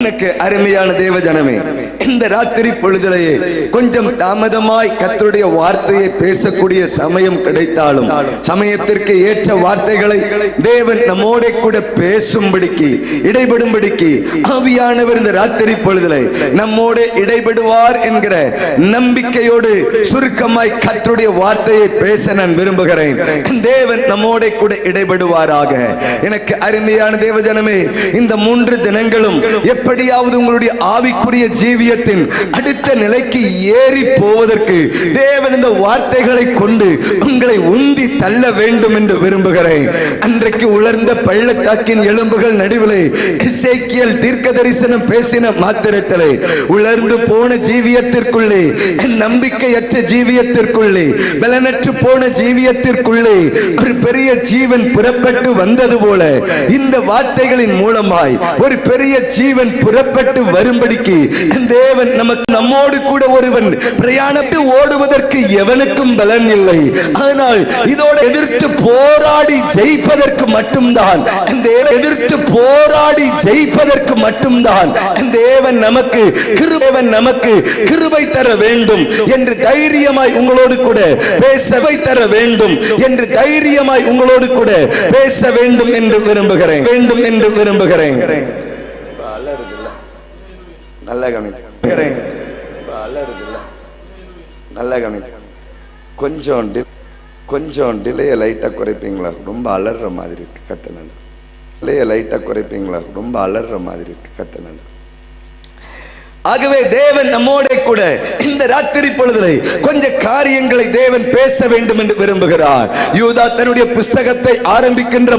எனக்கு அருமையான தேவ ஜனமே, இந்த ராத்திரி பொழுதிலேயே கொஞ்சம் தாமதமாய் கர்த்தருடைய வார்த்தையை பேசக்கூடிய சமயம் கிடைத்தாலும் சமயத்திற்கு ஏற்ற வார்த்தைகளை தேவன் நம்மோட கூட பேசும்படிக்கு இடைபடும்படிக்கு ஆவியானவர் இந்த ராத்திரி பொழுதிலே நம்மோட இடைபடுவார் என்கிற நம்பிக்கையோடு சுருக்கமாய் கர்த்தருடைய வார்த்தையை பேச நான் விரும்புகிறேன். தேவன் நம்மோட கூட இடைபடுவாராக. எனக்கு அருமையான தேவ ஜனமே, இந்த 3 தினங்களும் எப்படியாவது உங்களுடைய ஆவிக்குரிய ஜீவியத்தின் அடுத்த நிலைக்கு ஏறி போவதற்கு தேவன் இந்த வார்த்தைகளை கொண்டு உங்களை உந்தி தள்ள வேண்டும் என்று விரும்புகிறேன். அன்றைக்கு உலர்ந்த பள்ளத்தாக்கின் எலும்புகள் நடுவிலே எசேக்கியேல் தீர்க்க தரிசனம் பேசின மாத்திரத்திலே உலர்ந்து போன ஜீவியத்திற்குள்ளே, நம்பிக்கையற்ற ஜீவியத்திற்குள்ளே, பலனற்று போன ஜீவியத்திற்குள்ளே ஒரு பெரிய ஜீவன் புறப்பட்டு வந்தது போல இந்த வார்த்தைகளின் மூலமாய் ஒரு பெரிய ஜீவன் புறப்பட்டு வரும்படிக்கு தேவன் நமக்கு நம்மோடு கூட ஒருவன் பிரயாணத்தை ஓடுவதற்கு எவனுக்கும் பலன் இல்லை. ஆனால் இதோடு எதிர்த்து போராடி ஜெயிப்பதற்கு மட்டும்தான் தேவன் நமக்கு கிருபை தர வேண்டும் என்று தைரியமாய் உங்களோடு கூட பேசவை தர வேண்டும் என்று தைரியமாய் உங்களோடு கூட பேச வேண்டும் என்று விரும்புகிறேன். கொஞ்சம் டிலேயை லைட்டா குறைப்பீங்களா? ரொம்ப அலற மாதிரி இருக்கு கத்தனன். டிலேயை லைட்டா குறைப்பீங்களா? ரொம்ப அலற மாதிரி இருக்கு கத்தனன். ஆகவே தேவன் நம்மோட கூட இந்த ராத்திரி பொழுதிலே கொஞ்ச காரியங்களை தேவன் பேச வேண்டும் என்று விரும்புகிறார். யூதா தன்னுடைய புஸ்தகத்தை ஆரம்பிக்கின்ற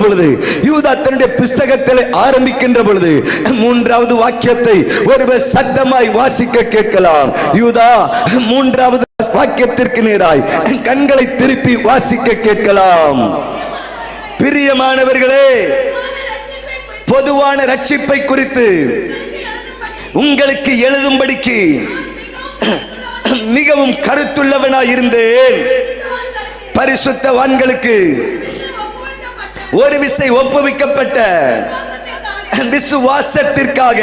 பொழுது 3வது வாக்கியத்தை ஒருவர் சத்தமாய் வாசிக்க கேட்கலாம். யூதா 3வது வாக்கியத்திற்கு நேராய் கண்களை திருப்பி வாசிக்க கேட்கலாம். பிரியமானவர்களே, பொதுவான ரட்சிப்பை குறித்து உங்களுக்கு எழுதும்படிக்கு மிகவும் கருத்துள்ளவனாய் இருந்தேன். பரிசுத்தவான்களுக்கு ஒரு விசை ஒப்புவிக்கப்பட்ட விசுவாசத்திற்காக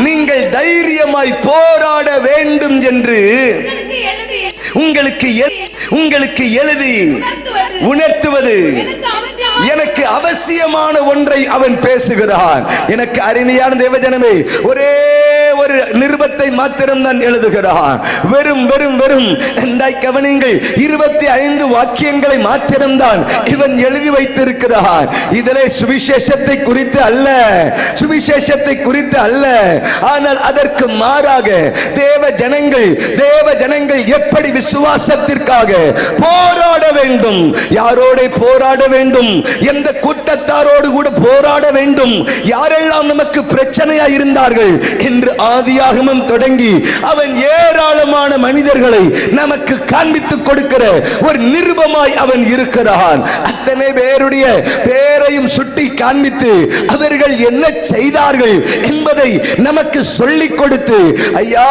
நீங்கள் தைரியமாய் போராட வேண்டும் என்று உங்களுக்கு எழுதி உணர்த்துவது எனக்கு அவசியமான ஒன்றை அவன் பேசுகிறான். எனக்கு அருமையான தேவஜனமே, ஒரே ஒரு நிருபத்தை மாத்திரம் தான் எழுதுகிறான். வெறும் கவனிங்கள், 25 வாக்கியங்களை மாத்திரம்தான் இவன் எழுதி வைத்திருக்கிறான். இதிலே சுவிசேஷத்தை குறித்து அல்ல, ஆனால் அதற்கு மாறாக தேவ ஜனங்கள் எப்படி விசுவாசத்திற்காக போராட வேண்டும், யாரோட போராட வேண்டும், எந்த கூட்டத்தாரோடு கூட போராட வேண்டும், யாரெல்லாம் நமக்கு பிரச்சனையா இருந்தார்கள் என்று ஆதியாகமம் தொடங்கி அவன் ஏராளமான மனிதர்களை நமக்கு காண்பித்துக் கொடுக்கிற ஒரு நிருபமாய் அவன் இருக்கிறான். அத்தனை பேருடைய பேரையும் சுட்டி காண்பித்து அவர்கள் என்ன செய்தார்கள் என்பதை நமக்கு சொல்லிக் கொடுத்து, ஐயா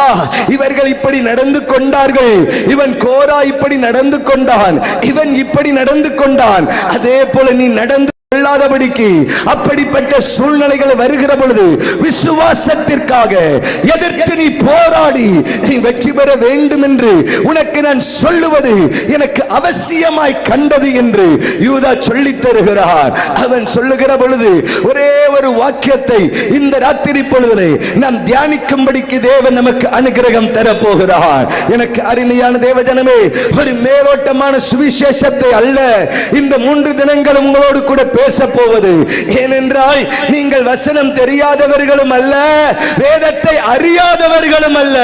இவர்கள் இப்படி நடந்து கொண்டார்கள், இவன் கோரா இப்படி நடந்து கொண்டான், இவன் இப்படி நடந்து கொண்டான், அதே போல நீ நடந்து கொள்ளாதபடிக்கு அப்படிப்பட்ட சூழ்நிலைகள் வருகிற பொழுது விசுவாசத்திற்காக எதிர்த்து நீ போராடி நீ வெற்றி பெற வேண்டும் என்று உனக்கு நான் சொல்லுவது எனக்கு அவசியமாய் கண்டது என்று யூதா சொல்லித் தருகிறார். அவன் சொல்லுகிற பொழுது ஒரே ஒரு வாக்கியத்தை இந்த ராத்திரி பொழுதிலே நாம் தியானிக்கும்படிக்கு தேவன் நமக்கு அனுகிரகம் தரப்போகிறார். எனக்கு அருமையான தேவஜனமே, ஒரு மேலோட்டமான சுவிசேஷத்தை அல்ல இந்த 3 தினங்கள் உங்களோடு கூட பேச போவது. ஏனென்றால் நீங்கள் வசனம் தெரியாதவர்களும் அல்ல, வேதத்தை அறியாதவர்களும் அல்ல.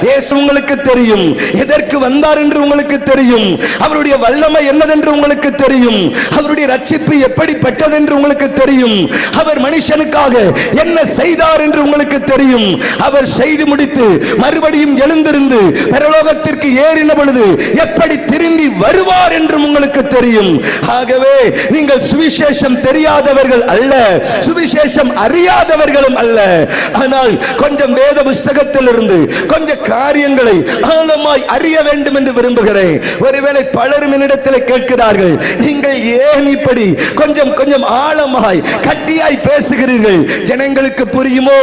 இயேசு உங்களுக்கு தெரியும், எதற்கு வந்தார் என்று உங்களுக்கு தெரியும், அவருடைய வல்லமை என்னதென்று உங்களுக்கு தெரியும், அவருடைய ரட்சிப்பு எப்படிப்பட்டது என்று உங்களுக்கு தெரியும், அவர் மனுஷனுக்காக என்ன செய்தார் என்று உங்களுக்கு தெரியும், அவர் செய்து முடித்து மறுபடியும் எழுந்திருந்து பரலோகத்திற்கு ஏறின பொழுது எப்படி திரும்பி வருவார் என்று உங்களுக்கு தெரியும். ஆகவே நீங்கள் சுவிசேஷ சுவிசேஷம் தெரியாதவர்கள் அல்ல, சுவிசேஷம் அறியாதவர்களும் அல்ல. ஆனால் கொஞ்சம் வேத புஸ்தகத்திலிருந்து கொஞ்சம் காரியங்களை ஆழமாய் அறிய வேண்டும் என்று விரும்புகிறேன். ஒருவேளை பலரும் என்னிடத்தில் கேட்கிறார்கள், நீங்கள் ஏன் இப்படி கொஞ்சம் கொஞ்சம் ஆழமாய் கட்டியாய் பேசுகிறீர்கள், ஜனங்களுக்கு புரியுமோ?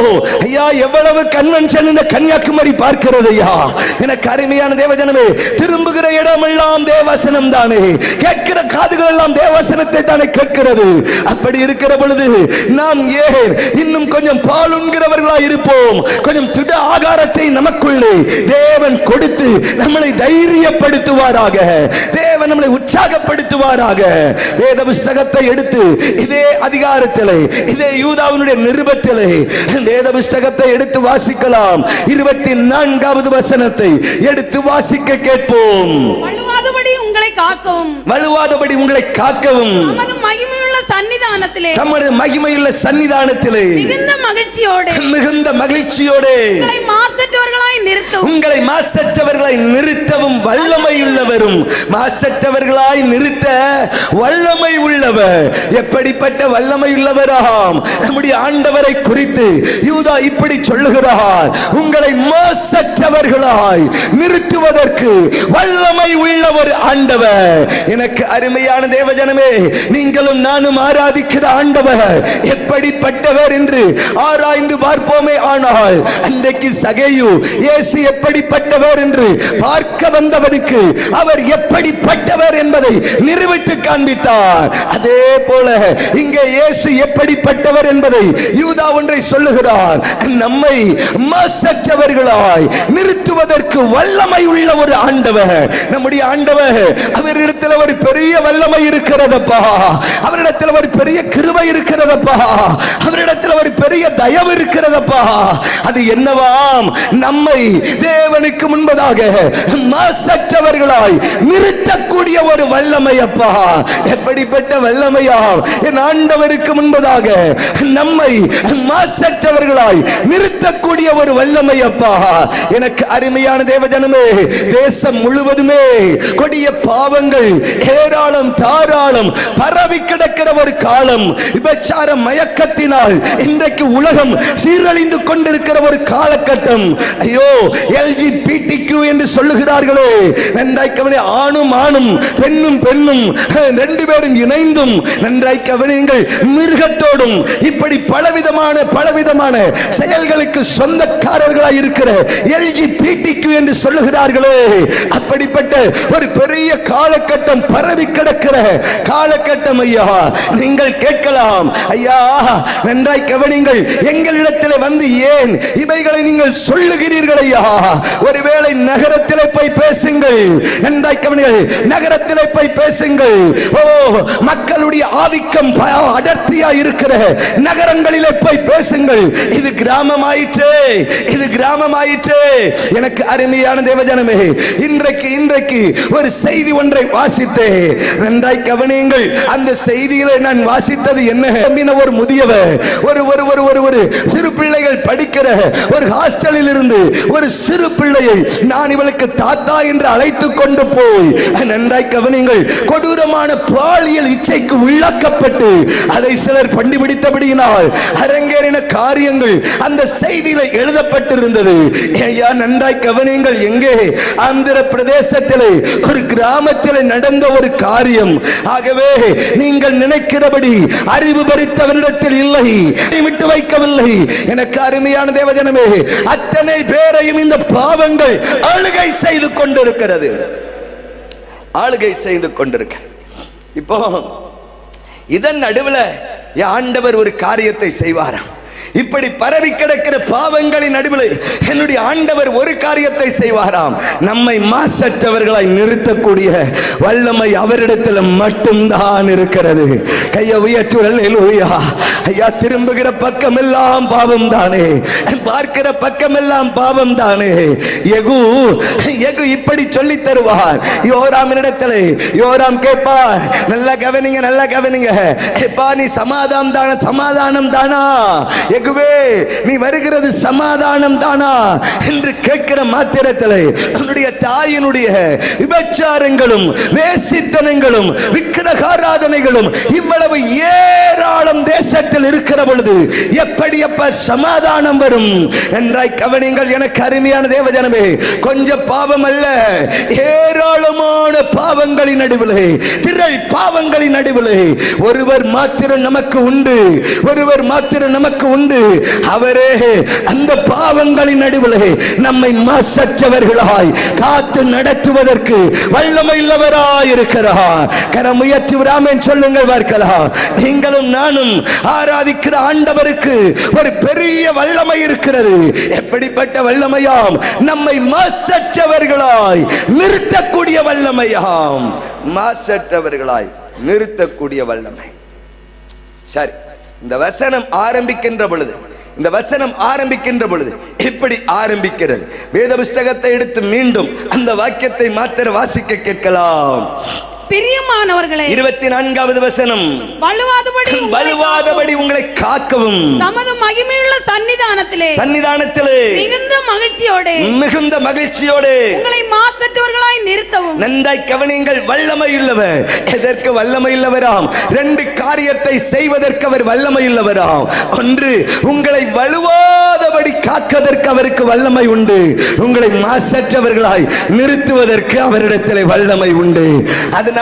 ஐயா, எவ்வளவு கன்வென்ஷன் இந்த கன்னியாகுமரி பார்க்கிறது ஐயா. எனக்கு அருமையான தேவஜனமே, திரும்புகிற இடமெல்லாம் தேவசனம் தானே, கேட்கிற காதுகள் எல்லாம் தேவசனத்தை தானே கேட்கிறது. அப்படி இருக்கிற பொழுது நாம் ஏன் இன்னும் கொஞ்சம் பாலுண்கிறவர்களாய் இருப்போம்? கொஞ்சம் திட ஆகாரத்தை நமக்குள்ளே தேவன் கொடுத்து நம்மளை தைரியப்படுத்துவாராக, தேவன் நம்மளை உற்சாகப்படுத்துவாராக. வேத புஸ்தகத்தை எடுத்து இதே அதிகாரத்திலே, இதே யூதாவினுடைய நிருபத்திலே வேத புஸ்தகத்தை எடுத்து வாசிக்கலாம். 24வது வசனத்தை எடுத்து வாசிக்க கேட்போம். வழுவாதபடி உங்களை காக்கவும், வழுவாதபடி உங்களை காக்கவும் தமது மகிமையுள்ள சன்னிதானத்திலே, தமது மகிமையுள்ள சன்னிதானத்திலே மிகுந்த மகிழ்ச்சியோடு, மிகுந்த மகிழ்ச்சியோடு உங்களை மாசற்றவர்களாய் நிறுத்தவும், உங்களை மாசற்றவர்களாய் நிறுத்தவும் வல்லமை உள்ளவரும். மாசற்றவர்களாய் நிறுத்த வல்லமை உள்ளவர். எப்படிப்பட்ட வல்லமை உள்ளவராம்? நம்முடைய ஆண்டவரை குறித்து யூதா இப்படி சொல்லுகிறார், உங்களை மாசற்றவர்களாய் நிறுத்துவதற்கு வல்லமை உள்ள ஒரு ஆண்டவர். எனக்கு அருமையான தேவஜனமே, நீங்களும் நானும் ஆராதிக்கிற ஆண்டவர் எப்படிப்பட்டவர் என்று ஆராய்ந்து பார்ப்போமே. ஆனால் அன்றைக்கு சகேயு இயேசு எப்படிப்பட்டவர் என்று பார்க்க வந்தவனுக்கு அவர் எப்படிப்பட்டவர் என்பதை நிரூபித்து காண்பித்தார். அதே போல இங்கே இயேசு எப்படிப்பட்டவர் என்பதை யூதா ஒன்றை சொல்லுகிறார், நம்மை மாசற்றவர்களாய் நிறுத்துவதற்கு வல்லமை உள்ள ஒரு ஆண்டவர். நம்முடைய ஆண்டவர், அவரிடத்தில் ஒரு பெரிய வல்லமை இருக்கிறதப்பா, அவரிடத்தில் ஒரு பெரிய கிருபை இருக்கிறதப்பா, அவரிடத்தில் ஒரு பெரிய தயவு இருக்கிறதப்பா. அது என்னவாம்? நம்மை தேவனுக்கு முன்பதாக மாசற்றவர்களாய் நிறுத்தக்கூடிய ஒரு வல்லமை அப்பா. எப்படிப்பட்ட வல்லமையா? என் ஆண்டவருக்கு முன்பதாக நம்மை மாசற்றவர்களாய் நிறுத்தக்கூடிய ஒரு வல்லமை அப்பா. எனக்கு அருமையான தேவஜனமே, தேசம் முழுவதுமே கொடிய பாவங்கள் ஏராளம் தாராளம் பரவி கிடக்கிற ஒரு காலம். விபச்சார மயக்கத்தினால் இன்றைக்கு உலகம் சீரழிந்து கொண்டிருக்கிற ஒரு காலகட்டம். ஐயோ, LGBTQ என்று சொல்லுகிறார்களே, நன்றாய் கவனி. ஆணும் ஆணும், பெண்ணும் பெண்ணும், ரெண்டு பேரும் இணைந்தும் நன்றாய் கவனியுங்கள், மிருகத்தோடும் இப்படி பலவிதமான செயல்களுக்கு சொந்தக்காரர்களாய் இருக்கிற LGBTQ என்று சொல்லுகிறார்களே, அப்படிப்பட்ட ஒரு பெரிய காலகட்டம் பரவி கிடக்கிற காலகட்டம் ஐயா. நீங்கள் கேட்கலாம், ஐயா நன்றாய் கவனிங்கள், எங்களிடத்தில் வந்து ஏன் இவைகளை நீங்கள் சொல்லுகிறீர்கள் ஐயா? ஒருவேளை நகரத்திலே போய் பேசுங்கள், நன்றாய் கவனிங்கள், நகரத்திலே போய் பேசுங்கள். ஓ, மக்களுடைய ஆதிக்கம் அடர்த்தியா இருக்கிற நகரங்களிலே போய் பேசுங்கள். இது கிராமம் ஆயிற்று, இது கிராமம் ஆயிற்று. எனக்கு அருமையான தேவஜனமே, இன்றைக்கு ஒரு செய்தி ஒன்றை வாசித்தேன். நன்றாய் கவனியுங்கள். அந்த செய்தியிலே நான் வாசித்தது என்ன? ஒரு முதியவர், ஒரு சிறு பிள்ளைகள் படிக்கிற ஒரு ஹாஸ்டலில் இருந்து ஒரு சிறு பிள்ளையை நான் இவளுக்கு தாத்தா என்று அழைத்து கொண்டு போய், நன்றாய் கவனியுங்கள், கொடூரமான பாலியல் இச்சைக்கு உள்ளாக்கப்பட்டு அதை சிலர் கண்டுபிடித்தபடியினால் அரங்கேறின காரியங்கள் அந்த செய்தியில எழுதப்பட்டிருந்தது. ஐயா நன்றாய் கவனியுங்கள், எங்கே? ஆந்திர பிரதேசத்திலே ஒரு கிராமத்தில் நடந்த ஒரு காரியம். ஆகவே நீங்கள் நினைக்கிறபடி அறிவு பறித்தவனிடத்தில் இல்லை, விட்டு வைக்கவில்லை. எனக்கு அருமையான தேவஜனமே, அத்தனை பேரையும் இந்த பாவங்கள் ஆளுகை செய்து கொண்டிருக்கிறது, ஆளுகை செய்து கொண்டிருக்க. இப்போ இதன் நடுவில் ஆண்டவர் ஒரு காரியத்தை செய்வாராம். இப்படி பரவி கிடக்கிற பாவங்களின் நடுவில் என்னுடைய ஆண்டவர் ஒரு காரியத்தை செய்வாராம். நம்மை மாசற்றவர்களாய் நிறுத்தக்கூடிய வல்லமை அவரிடத்தில் மட்டும்தான் இருக்கிறது. கையை உயர்த்துங்கள். அல்லேலூயா, ஐயா, திரும்புகிற பக்கமெல்லாம் பாவம் தானே, பார்க்கிற பக்கமெல்லாம் பாவம் தானே. யெகூ இப்படி சொல்லி தருவார் யோராமினிடத்திலே. யோராம் கேட்பார், நல்லா கவனிங்க, நல்லா கவனிங்க. எப்பா, நீ சமாதானம் தானா? யெகூவே, நீ வருகிறது சமாதானம் தானா என்று கேட்கிற மாத்திரத்திலே உன்னுடைய தாயினுடைய விபச்சாரங்களும் வேசித்தனங்களும் விக்கிரகாராதனைகளும் இவ்வளவு ஏராளம் தேசத்தில் இருக்கிற பொழுது எப்படி அப்ப சமாதானம் வரும் என்றாய் கவனிங்கள். எனக்கு அருமையான தேவஜனமே, கொஞ்சம் பாவம் அல்ல, ஏராளமான பாவங்களின் நடுவிலே, திரள் பாவங்களின் நடுவிலே ஒருவர் மாத்திரம் நமக்கு உண்டு, ஒருவர் மாத்திரம் நமக்கு உண்டு. அவரே அந்த பாவங்களின் நடுவிலே நம்மை மாசற்றவர்களாய் காத்து நடத்துவதற்கு வல்லமை உள்ளவராய் இருக்கிறார். கரம் உயர்த்தி ஆமென் சொல்லுங்கள் பார்க்கலாம். நீங்களும் நானும் ஆராதிக்கிற ஆண்டவருக்கு ஒரு பெரிய வல்லமை இருக்கிறது. எப்படிப்பட்ட வல்லமையாம்? நம்மை மாசற்றவர்களாய் நிறுத்தக்கூடிய வல்லமையாம். மாசற்றவர்களாய் நிறுத்தக்கூடிய வல்லமை. சரி, இந்த வசனம் ஆரம்பிக்கின்ற பொழுது எப்படி ஆரம்பிக்கிறது? வேத புஸ்தகத்தை எடுத்து மீண்டும் அந்த வாக்கியத்தை மாத்திர வாசிக்க கேட்கலாம். பிரியமானவர்களே, 24வது வசனம், வலுவாதபடி உங்களை காக்கவும் தமது மகிமையுள்ள சன்னிதானத்திலே மிகுந்த மகிழ்ச்சியோடு உங்களை மாசற்றவர்களாய் நிறுத்தவும். நன்றாய் கவனியுங்கள். வல்லமையுள்ளவர். எதற்கு வல்லமையுள்ளவராம்? 2 காரியத்தை செய்வதற்கு அவர் வல்லமையுள்ளவராம். ஒன்று, உங்களை வலுவாதபடி காக்கதற்கு அவருக்கு வல்லமை உண்டு. உங்களை மாசற்றவர்களாய் நிறுத்துவதற்கு அவரிடத்தில் வல்லமை உண்டு. அதனால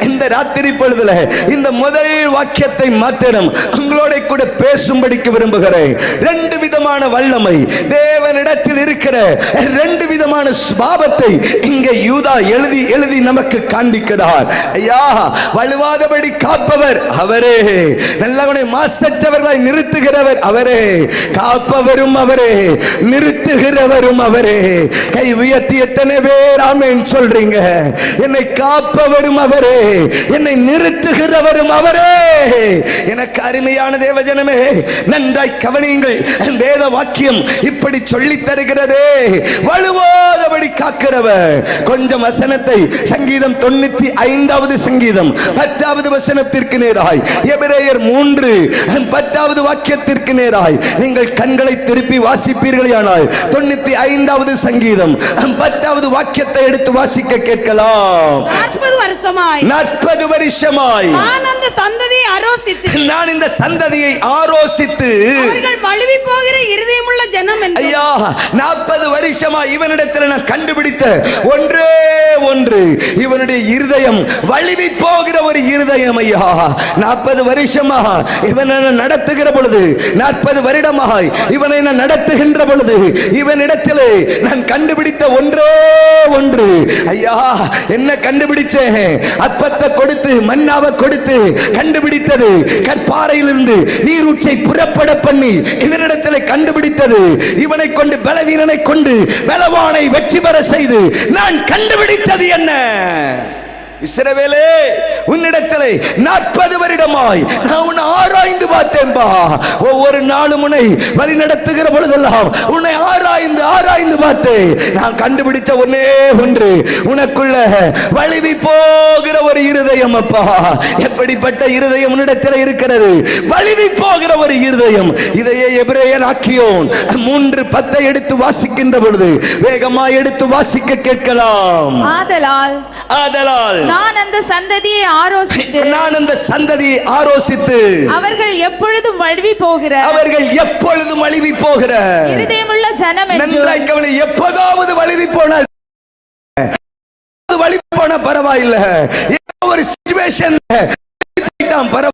இந்த ராத்திரி பொழுதுல இந்த முதல் வாக்கியத்தை மாத்திரம் உங்களோட கூட பேசும்படிக்கு விரும்புகிறேன். 2 விதமான வல்லமை தேவனிடத்தில் இருக்கிற 2 விதமான சுபாவத்தை இங்கே யூதா எழுதி நமக்கு காண்பிக்கிறார். ஐயா, வலுவாதபடி காப்பவர் அவரே, நல்லவனை மாசற்றவர்களை நிறுத்துகிறவர் அவரே, காப்பவரும் அவரே, நிறுத்துகிறவரும் அவரே. கை உயர்த்தி எத்தனை பேர் ஆமென் சொல்றீங்க? என்னை காப்பவர் அவரே, என்னை நிறுத்துகிறவரும் அவரே. எனக்கு அருமையான தேவஜனமே, நன்றாய் கவனியுங்கள். வேத வாக்கியம் இப்படி சொல்லி தருகிறதே, வலுவாதபடி காக்கிறவர். கொஞ்சம் வசனத்தை சங்கீதம் 95வது சங்கீதம் 10வது வசனத்திற்கு நேராய், எபிரேயர் 3:10வது வாக்கியத்திற்கு நேராய் நீங்கள் கண்களை திருப்பி வாசிப்பீர்களானால் 95வது சங்கீதம் 10வது வாக்கியத்தை எடுத்து வாசிக்க கேட்கலாம். 40 வருஷமாய் நான் இந்த சந்ததியை ஆரோசித்து அவர்கள் வழுவி போகிற இருதயமுள்ள ஜனம் என்று. ஐயா, 40 வருஷமாய் இவனிடத்தில் நான் கண்டுபிடித்த ஒன்றே ஒன்று, இவனுடைய இருதயம் வழுவி போகிற ஒரு இருதயம். ஐயா, 40 வருஷமா இவனை நடத்துகிற பொழுது, 40 வருடமாய் இவனை நான் நடத்துகின்ற பொழுது இவனிடத்தில் நான் கண்டுபிடித்த ஒன்றே ஒன்று. ஐயா, என்ன கண்டுபிடிச்சேன்? அப்பத்தை கொடுத்து மன்னாவை கொடுத்து கண்டுபிடித்தது. கற்பாறையிலிருந்து நீரூற்றை புறப்பட பண்ணி இவனிடத்தில் கண்டுபிடித்தது. இவனை கொண்டு பலவீனனை கொண்டு பலவானை வெற்றி பெற செய்து நான் கண்டுபிடித்தது என்ன? இஸ்ரவேலே, உன்னிடத்திலே 40 வருடமாய் நான் உன்னை ஆராய்ந்து பார்த்தேன்பா. ஒவ்வொரு நாளும் உன்னை வழி நடத்துகிற பொழுதெல்லாம் உன்னை ஆராய்ந்து பார்த்தேன். நான் கண்டுபிடிச்ச ஒன்னே ஒன்று, உனக்குள்ள வழுவி போகிற ஒரு இருதயம். அப்பா, எப்படிப்பட்ட இருதயம் உன்னிடத்தில் இருக்கிறது? வழுவி போகிற ஒரு இருதயம். இதையே எபிரேயர் ஆக்கியோன் 3:10 எடுத்து வாசிக்கின்ற பொழுது வேகமாய் எடுத்து வாசிக்க கேட்கலாம். ஆதலால் நான் அந்த சந்ததியை ஆரோசித்து அவர்கள் எப்பொழுதும் வழுவி போகிற இருதயமுள்ள ஜனம் என்று. எப்போதாவது வழுவி போனால் பரவாயில்லை, ஒரு சிச்சுவேஷன் பரவாயில்லை.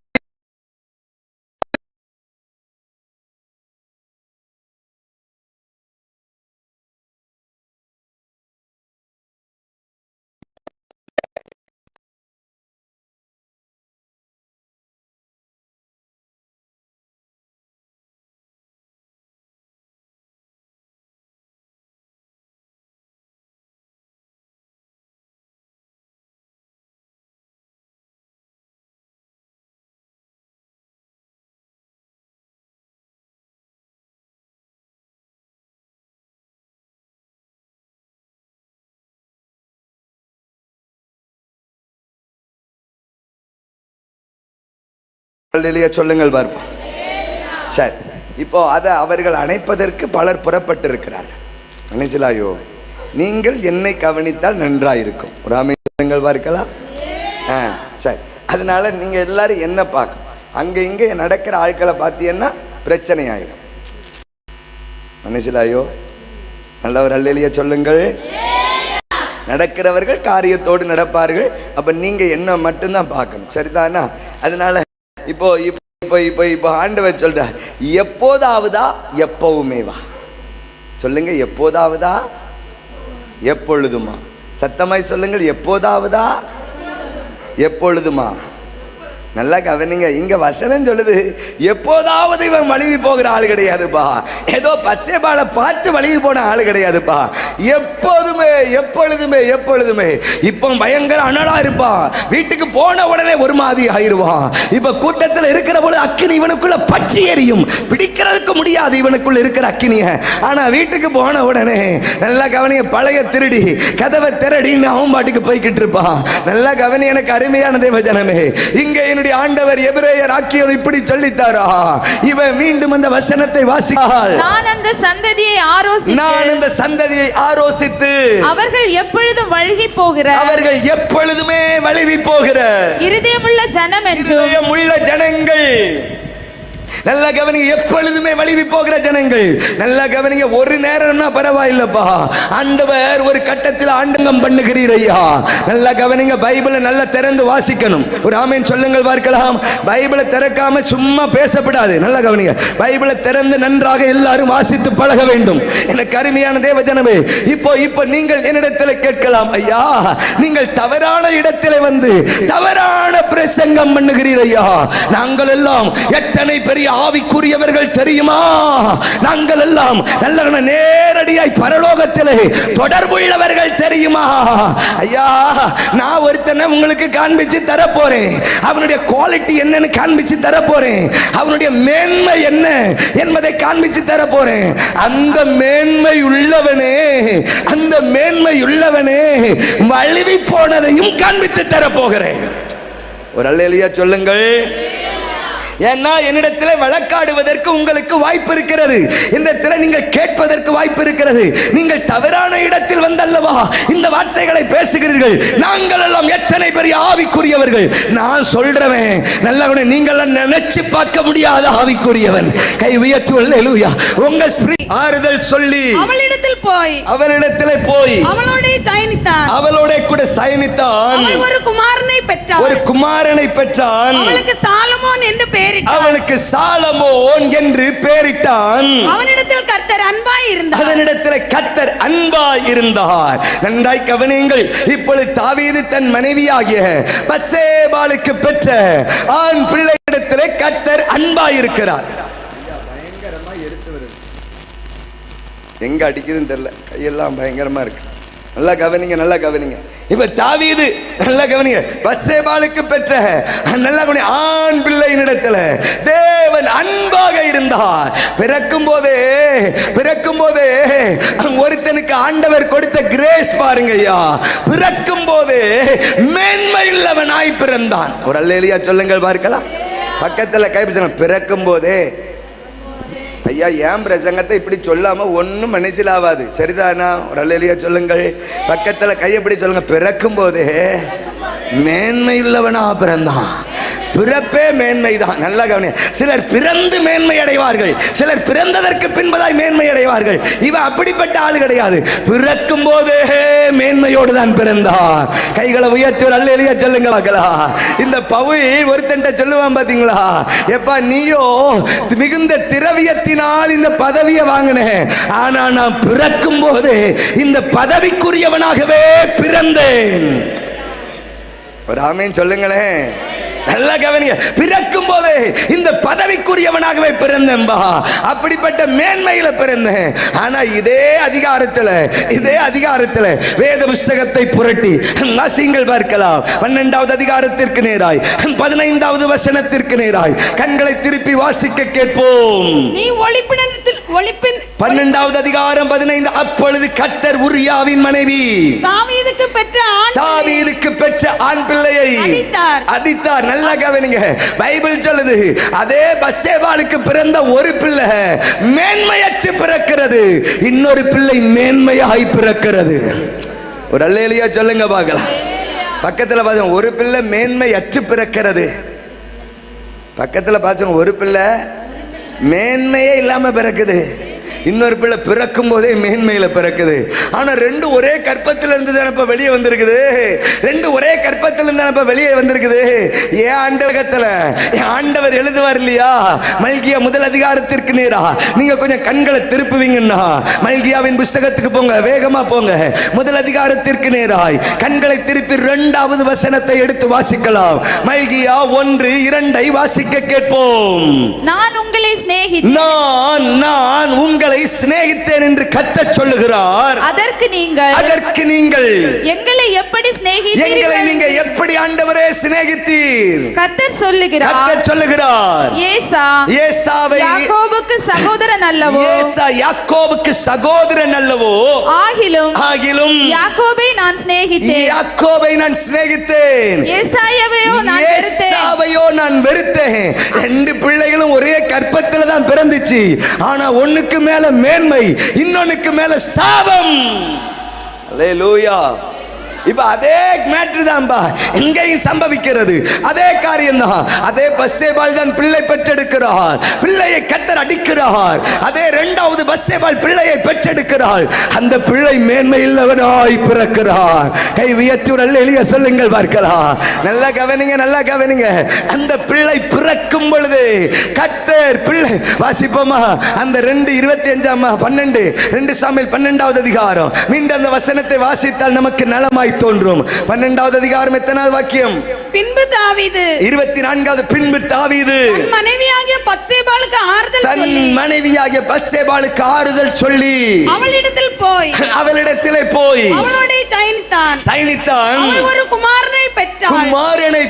சொல்லுங்கள் பார்ப்போம். சரி, இப்போ அதை அவர்கள் அணைப்பதற்கு பலர் புறப்பட்டிருக்கிறார்கள். மனசிலாயோ, நீங்கள் என்னை கவனித்தால் நன்றாயிருக்கும். ஒரு சொல்லுங்கள் பார்க்கலாம். சரி, அதனால நீங்க எல்லாரும் என்ன பார்க்கணும். அங்க இங்க நடக்கிற ஆட்களை பார்த்தீங்கன்னா பிரச்சனை ஆயிடும். மனசிலாயோ, நல்ல ஒரு அல்லேலூயா சொல்லுங்கள். நடக்கிறவர்கள் காரியத்தோடு நடப்பார்கள். அப்ப நீங்க என்ன மட்டும்தான் பார்க்கணும். சரிதானா? அதனால இப்போ இப்போ இப்போ இப்போ ஆண்டவர் சொல்றார், எப்போதாவதா எப்பவுமே வா. சொல்லுங்க, எப்போதாவதா எப்பொழுதுமா. சத்தமாய் சொல்லுங்கள், எப்போதாவதா எப்பொழுதுமா. நல்லா கவனிங்க, இங்க வசனம் சொல்லுது, எப்போதாவது இவன் வழுவி போகிற ஆள் கிடையாதுப்பா. ஏதோ பச்சைபாலை பார்த்து வழுவி போன ஆள் கிடையாதுப்பா. எப்போதுமே எப்பொழுதுமே எப்பொழுதுமே. இப்போ பயங்கர அனலா இருப்பான், வீட்டுக்கு போன உடனே ஒரு மாதிரி ஆயிடுவான். இப்ப கூட்டத்தில் இருக்கிற பொழுது அக்கினி இவனுக்குள்ள பற்றி எரியும், பிடிக்கிறதுக்கு முடியாது இவனுக்குள்ள இருக்கிற அக்கினிய. ஆனா வீட்டுக்கு போன உடனே நல்லா கவனிங்க, பழைய திருடி கதவை திரடின்னு அவன் பாட்டுக்கு போய்கிட்டு இருப்பான். நல்லா கவனி, எனக்கு அருமையான தேவ ஜனமே, இங்க ஆண்டவர் எபிரேயர் ஆக்கியோர் இப்படி சொல்லித்தாரா. இவன் மீண்டும் அந்த வசனத்தை வாசித்தால், நான் அந்த சந்ததியை ஆரோசித்து அவர்கள் எப்பொழுதும் வழுகி போகிற, அவர்கள் எப்பொழுதுமே வழுவி போகிற இருதயமுள்ள ஜனம் என்றும், இருதயமுள்ள ஜனங்கள். நல்ல கவனிங்க, எப்பொழுதுமே வழுவி போகிற ஜனங்கள். நல்ல கவனிங்க, ஒரு நேரம்னா பரவாயில்லப்பா, ஆண்டவர் ஒரு கட்டத்தில் ஆண்டங்கம் பண்ணுகிறீர் ஐயா. நல்ல கவனிங்க, பைபிளை நல்லா திறந்து வாசிக்கணும். ஒரு ஆமேன் சொல்லுங்கள் பார்க்கலாம். பைபிளை திறக்காம சும்மா பேசப்படாது. நல்ல கவனிங்க, பைபிளை திறந்து நன்றாக எல்லாரும் வாசித்து பழக வேண்டும். எனக்கு அருமையான தேவ ஜனமே, இப்போ நீங்கள் என்னிடத்தில் கேட்கலாம், ஐயா நீங்கள் தவறான இடத்திலே வந்து தவறான பிரசங்கம் பண்ணுகிறீர் ஐயா. நாங்கள் எல்லாம் எத்தனை பெரிய ஆவிக்குரியவர்கள் தெரியுமா? நாங்கள் எல்லாம் நல்ல நேரடியாய் பரலோகத்திலே தொடர்புள்ளவர்கள் தெரியுமா? ஐயா, நான் ஒருத்தனை உங்களுக்கு காண்பிச்சு தர போறேன். அவனுடைய குவாலிட்டி என்னன்னு காண்பிச்சு தர போறேன். அவனுடைய மேன்மை என்ன என்பதை காண்பிச்சு தர போறேன். அந்த மேன்மை உள்ளவனே வழுவி போனதையும் காண்பித்து தர போகிறேன். ஒரு அல்லேலூயா சொல்லுங்கள். ஏன்னா என்னிடத்தில் வழக்காடுவதற்கு உங்களுக்கு வாய்ப்பு இருக்கிறது. இந்த இடத்துல நீங்கள் கேட்பதற்கு வாய்ப்பு இருக்கிறது. நீங்கள் தவறான இடத்தில் வந்தல்லவா இந்த வார்த்தைகளை பேசுகிறீர்கள். நாங்கள் எல்லாம் எத்தனை பெரிய ஆவிக்குரியவர்கள். நான் சொல்றேன், நல்லவனே, நீங்கள் நினைச்சு பார்க்க முடியாத ஆவிக்குரியவன். கை உயர்த்து அல்லேலூயா. உங்க ஆறுதல் சொல்லி அவளிடத்தில் போய் அவளோட கூட சயனித்தான். ஒரு குமாரனை பெற்றான். அவனுக்கு சாலமோன் என்று பெயரிட்டான். அவனிடத்தில் கர்த்தர் அன்பாய் இருந்தார். நன்றாய் கவனியுங்கள். இப்பொழுது தாவீது தன் மனைவியாகிய பத்சேபாளுக்கு பெற்ற ஆண் பிள்ளையிடத்திலே கர்த்தர் அன்பாய் இருக்கிறார். எங்க அடிக்குதுன்னு தெரியல, கையெல்லாம் பயங்கரமா இருக்கு. நல்லா கவனிங்க, நல்லா கவனிங்க. இப்ப தாவீது நல்லா கவனிங்க, பத்சேபாளுக்கு பெற்ற நல்லா கவனி ஆண் பிள்ளையினிடத்துல தேவன் அன்பாக இருந்தார். பிறக்கும் போதே ஒருத்தனுக்கு ஆண்டவர் கொடுத்த கிரேஸ் பாருங்க ஐயா. பிறக்கும் போதே மேன்மையுள்ளவனாய் பிறந்தான். ஒரு அல்லேலூயா சொல்லுங்கள் பார்க்கலாம். பக்கத்துல கைப்பிடிச்சாங்க, பிறக்கும் போதே. ஐயா, ஏன் பிரசங்கத்தை இப்படி சொல்லாம ஒன்னும் மனசிலாவாது. சரிதானா? ஒரு அல்லேலூயா சொல்லுங்கள். பக்கத்துல கையப்படி சொல்லுங்க, பிறக்கும் போதே மேன்மையுள்ளவனா பிறந்தான். பிறப்பே மேன்மைதான். நல்லா கவனி. சிலர் பிறந்து மேன்மை அடைவார்கள், சிலர் பிறந்ததற்கு பின்பதாய் மேன்மை அடைவார்கள். இவன் அப்படிப்பட்ட ஆள் கிடையாது. பிறக்கும் போதே மேன்மையோடு தான் பிறந்தார். கைகளை உயர்த்தி ஒரு அல்லேலூயா சொல்லுங்க பார்க்கலாம். இந்த பவுல் ஒருத்தன்ட்ட சொல்லுவான் பாத்தீங்களா, எப்பா நீயோ மிகுந்த திரவியத்தினால் இந்த பதவியை வாங்கினேன், ஆனா நான் பிறக்கும் போது இந்த பதவிக்குரியவனாகவே பிறந்தேன். ஒரு ஆமீன் சொல்லுங்களேன். நல்லா கவனிங்க, பிறக்கும் போதே இந்த பதவிக்குரியவனாகவே பிறந்தேன்பா. அப்படிப்பட்ட மேன்மையில பிறந்தேன். ஆனா இதே அதிகாரத்துல வேத புஸ்தகத்தை புரட்டி வாசிங்கள் பார்க்கலாம். 12வது அதிகாரத்திற்கு நேராய் 15வது வசனத்திற்கு நேராய் கண்களை திருப்பி வாசிக்க கேட்போம். நீ பிலிப்பின் 12வது அதிகாரம் 15. அப்பொழுது கர்த்தர் உரியாவின் மனைவி தாவீதுக்கு பெற்ற ஆண் பிள்ளையை அடித்தார். நல்லா கவனிங்க, பைபிள் சொல்லுது அதே பத்சேபாளுக்கு பிறந்த ஒரு பிள்ளை மேன்மையற்று பிறக்கிறது, இன்னொரு பிள்ளை மேன்மையாய் பிறக்கிறது. ஒரு அல்லேலூயா சொல்லுங்க பார்க்கலாம். பக்கத்துல பாருங்க, ஒரு பிள்ளை மேன்மையற்று பிறக்கிறது. பக்கத்துல பாருங்க, ஒரு பிள்ளை மேன்மையே இல்லாம பிறக்குது, இன்னொரு பிள்ளை பிறக்கும் போதே மேன்மையில பிறக்குது. ஆனா ரெண்டு ஒரே கற்பத்தில் இருந்து தானப்ப வெளியே வந்திருக்குது, ரெண்டு ஒரே கற்பத்தில் இருந்து தானப்ப வெளியே வந்திருக்குது. ஏன் ஆண்டவகத்துல ஆண்டவர் எழுதுவார் இல்லையா, மல்கியா 1 அதிகாரத்திற்கு நேரா நீங்க கொஞ்சம் கண்களை திருப்புவீங்கன்னா மல்கியாவின் புஸ்தகத்துக்கு போங்க, வேகமா போங்க. 1 அதிகாரத்திற்கு நேராய் கண்களை திருப்பி 2வது வசனத்தை எடுத்து வாசிக்கலாம். மல்கியா 1:2 வாசிக்க கேட்போம். நான் உங்களை சிநேகித்தேன், நான் உங்களை சிநேகித்தேன் என்று கர்த்தர் சொல்லுகிறார். அதற்கு நீங்கள் எங்களை எப்படி சிநேகித்தீர்கள்? எங்களை நீங்க எப்படி ஆண்டவரே சிநேகித்தீர்? கர்த்தர் சொல்லுகிறார், ஏசாவை யாக்கோபுக்கு சகோதரன் அல்லவோ, ஏசா யாக்கோபுக்கு சகோதரன் அல்லவோ, ஆகிலும் யாக்கோபை நான் சிநேகித்தேன், ஏசாவையோ நான் வெறுத்தேன். ரெண்டு பிள்ளைகளும் ஒரே கற்பத்துல தான் பிறந்துச்சு, ஆனா ஒண்ணுக்கு மேல மேன்மை, இன்னொன்னுக்கு மேல சாபம். அல்லேலூயா. இப்ப அதே மேட்ரு தான்பா எங்கேயும் சம்பவிக்கிறது, அதே காரியம் தான். அதே பத்சேபாள் தான் பிள்ளை பெற்றெடுக்கிறார், பிள்ளையை கர்த்தர் அடிக்கிறார். அதே 2வது பத்சேபாள் பிள்ளையை பெற்றெடுக்கிறாள், அந்த பிள்ளை மேன்மையுள்ளவனாய் பிறக்கிறார். கை உயர்த்தி ஒரு அல்லேலூயா சொல்லுங்கள் பார்க்கலாம். நல்லா கவனிங்க, நல்லா கவனிங்க. அந்த பிள்ளை பிறக்கும் பொழுது கர்த்தர் பிள்ளை வாசிப்போமா, அந்த 2:25 12 2 சாமுவேல் 12வது அதிகாரம். மீண்டும் அந்த வசனத்தை வாசித்தால் நமக்கு நலமாய் தோன்றும். 12வது அதிகாரம் எத்தனாவது வாக்கியம்? பின்பு தாவீது 24வது. பின்பு தாவீது மனைவியாகிய பத்சேபாளுக்கு ஆறுதல் சொல்லி அவளிடத்தில் போய் அவளோடே சயனித்தான். அவள் ஒரு குமாரனை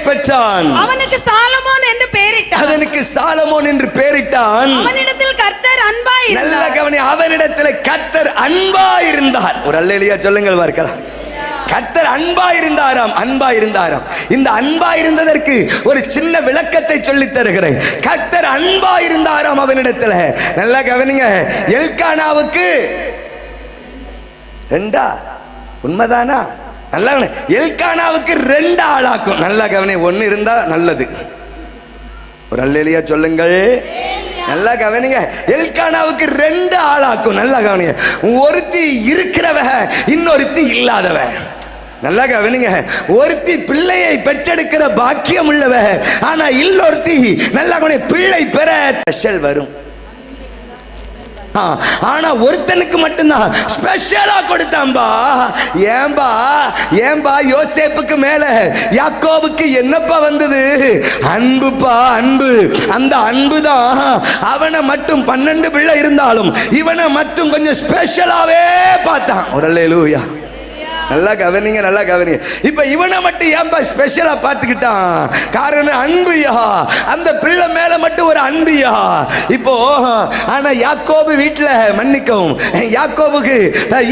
பெற்றான். அவனுக்கு சாலமோன் என்று பெயரிட்டான். அவனிடத்தில் கர்த்தர் அன்பாயிருந்தார். நல்ல கவனி, அவனிடத்தில் கர்த்தர் அன்பாயிருந்தார். ஒரு அல்லேலூயா சொல்லுங்கள் பார்க்கலாம். கர்த்தர் அன்பாயிருந்தாராம். இந்த அன்பாயிருந்ததற்கு ஒரு சின்ன விளக்கத்தை சொல்லித் தருகிறேன். கர்த்தர் அன்பாயிருந்தாராம் அவனிடத்துல. நல்லா கவனிங்க, எல்கானாவுக்கு 2 உண்மைதானா? நல்லா எல்கானாவுக்கு 2 ஆளாக்கும். நல்லா கவனி, 1 இருந்தா நல்லது. ஒரு அல்லேலூயா சொல்லுங்கள். நல்லா கவனிங்க, எல்கானாவுக்கு 2 ஆளாக்கும். நல்லா கவனிங்க, ஒருத்தி இருக்கிறவ, இன்னொருத்தி இல்லாதவ. நல்லா கவனிங்க, ஒருத்தி பிள்ளையை பெற்றெடுக்கிற பாக்கியம் உள்ளவ, ஆனா இல்லொருத்தி நல்லா கவனிங்க பிள்ளை பெற ஸ்பெஷல் வரும். ஆனா ஒருத்தனுக்கு மட்டும்தான் ஸ்பெஷலா கொடுத்தான்பா. ஏன்பா யோசேப்புக்கு மேல யாக்கோபுக்கு என்னப்பா வந்தது? அன்புப்பா, அன்பு. அந்த அன்பு தான் அவனை மட்டும் 12 பிள்ளை இருந்தாலும் இவனை மட்டும் கொஞ்சம் ஸ்பெஷலாவே பார்த்தான். ஒரு அல்லேலூயா. நல்லா கவனிங்க, நல்லா கவனிங்க. இப்ப இவனை மட்டும் ஏன்பா ஸ்பெஷலா பார்த்துக்கிட்டான்? காரணம் அன்புயா, அந்த பிள்ளை மேல மட்டும் ஒரு அன்புயா. இப்போ ஆனா யாக்கோபு வீட்டுல, மன்னிக்கவும், யாக்கோபுக்கு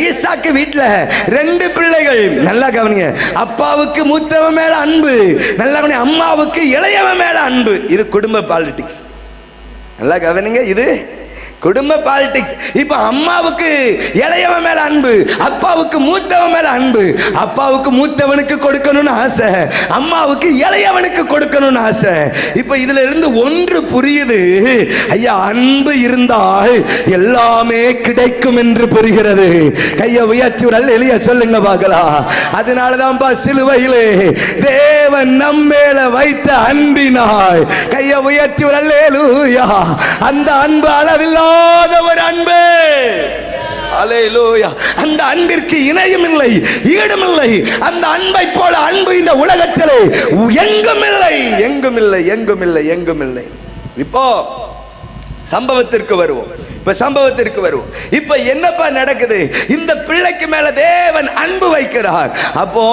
ஈசாக்கு வீட்டுல 2 பிள்ளைகள். நல்லா கவனிங்க, அப்பாவுக்கு மூத்தவன் மேல அன்பு, நல்லா கவனிங்க, அம்மாவுக்கு இளையவன் மேல அன்பு. இது குடும்ப பாலிடிக்ஸ். நல்லா கவனிங்க, இது குடும்ப பாலிடிக்ஸ். இப்ப அம்மாவுக்கு இளையவன் மேல அன்பு, அப்பாவுக்கு மூத்தவன் மேல அன்பு. அப்பாவுக்கு மூத்தவனுக்கு கொடுக்கணும்னு ஆசை, அம்மாவுக்கு இளையவனுக்கு கொடுக்கணும்னு ஆசை. இப்ப இதுல இருந்து ஒன்று புரியுது, ஐயா, அன்பு இருந்தால் எல்லாமே கிடைக்கும் என்று புரிகிறது. கையை உயர்த்தி ஒரு அல்லேலூயா சொல்லுங்க பார்க்கலாம். அதனாலதான்பா சிலுவையிலே தேவன் நம்மேல வைத்த அன்பினால், கையை உயர்த்தி ஒரு அல்லேலூயா, அந்த அன்பு அளவில்லா ஒரு அன்பு. அல்லேலூயா. அந்த அன்பிற்கு இணையும் இல்லை, ஈடும் இல்லை. அந்த அன்பை போல அன்பு இந்த உலகத்திலே எங்கும் இல்லை. இப்போ சம்பவத்திற்கு வருவோம். இப்ப சம்பவத்திற்கு வருவோம். இப்ப என்னப்பா நடக்குது? இந்த பிள்ளைக்கு மேல தேவன் அன்பு வைக்கிறார். அப்போ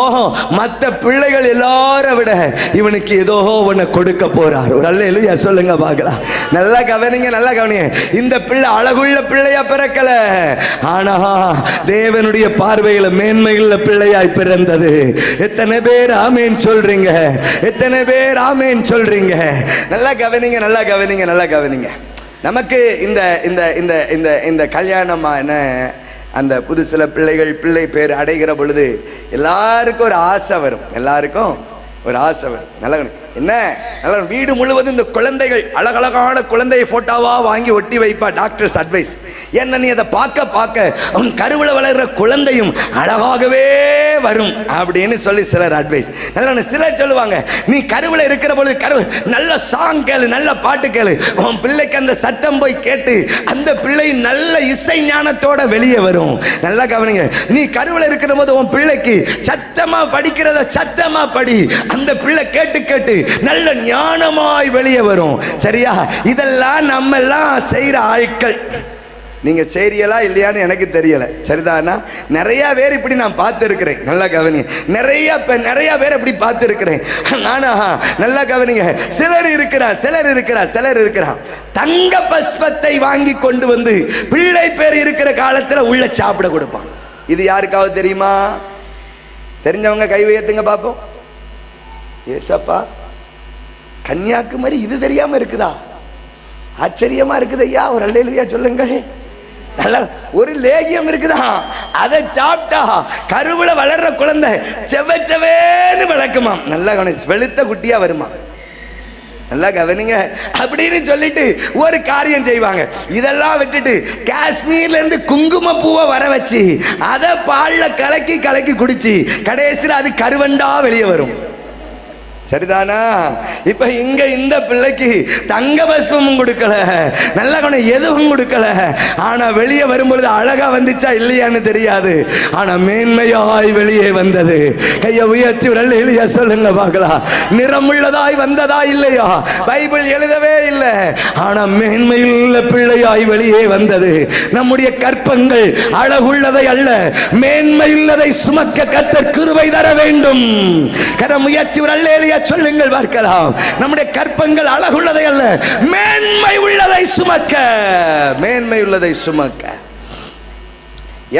மற்ற பிள்ளைகள் எல்லாரும் விட இவனுக்கு ஏதோ ஒண்ணு கொடுக்க போறார். ஒரு அல்லேலூயா சொல்லுங்க பார்க்கலாம். நல்லா கவனிங்க, நல்லா கவனிங்க. இந்த பிள்ளை அழகுள்ள பிள்ளையா பிறக்கல, ஆனா தேவனுடைய பார்வையில மேன்மையுள்ள பிள்ளையாய் பிறந்தது. எத்தனை பேர் ஆமேன் சொல்றீங்க? எத்தனை பேர் ஆமேன் சொல்றீங்க? நல்லா கவனிங்க, நல்லா கவனிங்க, நல்லா கவனிங்க. நமக்கு இந்த இந்த இந்த இந்த இந்த கல்யாணமான அந்த புதுசில பிள்ளை பேர் அடைகிற பொழுது எல்லாருக்கும் ஒரு ஆசை வரும். எல்லாருக்கும் ஒரு ஆசை வரும். நல்லா என்ன, நல்லா வீடு முழுவதும் இந்த குழந்தைகள் அழகழகான குழந்தைய போட்டோவா வாங்கி ஒட்டி வைப்பா. டாக்டர்ஸ் அட்வைஸ் என்ன, நீ அதை பார்க்க பார்க்க அவன் கருவில் வளர்கிற குழந்தையும் அழகாகவே வரும் அப்படின்னு சொல்லி சிலர் அட்வைஸ். நல்லா சிலர் சொல்லுவாங்க, நீ கருவில் இருக்கிற பொழுது நல்ல சாங் கேளு, நல்ல பாட்டு கேளு, உன் பிள்ளைக்கு அந்த சத்தம் போய் கேட்டு அந்த பிள்ளை நல்ல இசை ஞானத்தோட வெளியே வரும். நல்லா கவனிங்க. நீ கருவில் இருக்கிற போது உன் பிள்ளைக்கு சத்தமா படிக்கிறத சத்தமா படி, அந்த பிள்ளை கேட்டு கேட்டு நல்ல ஞானமாய் வெளியே வரும். சரியா? இதெல்லாம் நம்ம எல்லாம் செய்யற ஆட்கள். நீங்க செய்யறீங்களா இல்லையான்னு எனக்கு தெரியல. சரிதானா? நிறைய பேர் இப்படி நான் பார்த்து இருக்கிறேன். நல்லா கவனிங்க. நிறைய பேர் இப்படி பார்த்து இருக்கிறேன். நானா நல்லா கவனிங்க. சிலர் இருக்கிறான் தங்க பஸ்பத்தை வாங்கி கொண்டு வந்து பிள்ளை பேர் இருக்கிற காலத்துல உள்ள சாப்பிட கொடுப்பான். இது யாருக்காவது தெரியுமா? தெரிஞ்சவங்க கை உயர்த்துங்க பார்ப்போம். ஏசப்பா, கன்னியாகுமரி இது தெரியாம இருக்குதா? ஆச்சரியமா இருக்குது ஐயா. ஒரு அல்லேலூயா சொல்லுங்க. நல்ல ஒரு லேகியம் இருக்குதா, அதை சாப்பிட்டா கருவுல வளர்ற குழந்தை செவச்சவேன்னு விளக்குமா. நல்லா கவனிச்சு, வெளுத்த குட்டியா வருமா. நல்லா கவனிங்க. அப்படின்னு சொல்லிட்டு ஒரு காரியம் செய்வாங்க. இதெல்லாம் விட்டுட்டு காஷ்மீர்ல இருந்து குங்கும பூவை வர வச்சு அதை பால்ல கலக்கி குடிச்சு கடைசியில் அது கருவண்டா வெளியே வரும். சரிதானா? இப்ப இங்க இந்த பிள்ளைக்கு தங்க பஸ்பமும் கொடுக்கல, நல்ல கவனம் எதுவும் கொடுக்கல. ஆனா வெளியே வரும்பொழுது அழகா வந்துச்சா இல்லையான்னு தெரியாது, ஆனா மேன்மையாய் வெளியே வந்தது. கைய உயர்த்தி இல்லையா சொல்லுங்க பார்க்கலாம். நிறமுள்ளதாய் வந்ததா இல்லையா? பைபிள் எழுதவே இல்லை, ஆனா மேன்மையுள்ள பிள்ளையாய் வெளியே வந்தது. நம்முடைய கற்பங்கள் அழகுள்ளதை அல்ல, மேன்மையுள்ளதை சுமக்க கர்த்தர் கிருபை தர வேண்டும். கரம் உயர்த்தி சொல்லுங்கள் பார்க்கலாம். நம்முடைய கற்பங்கள் அழகுள்ளதை அல்ல, மேன்மை உள்ளதை சுமக்க. மேன்மை உள்ளதை சுமக்க.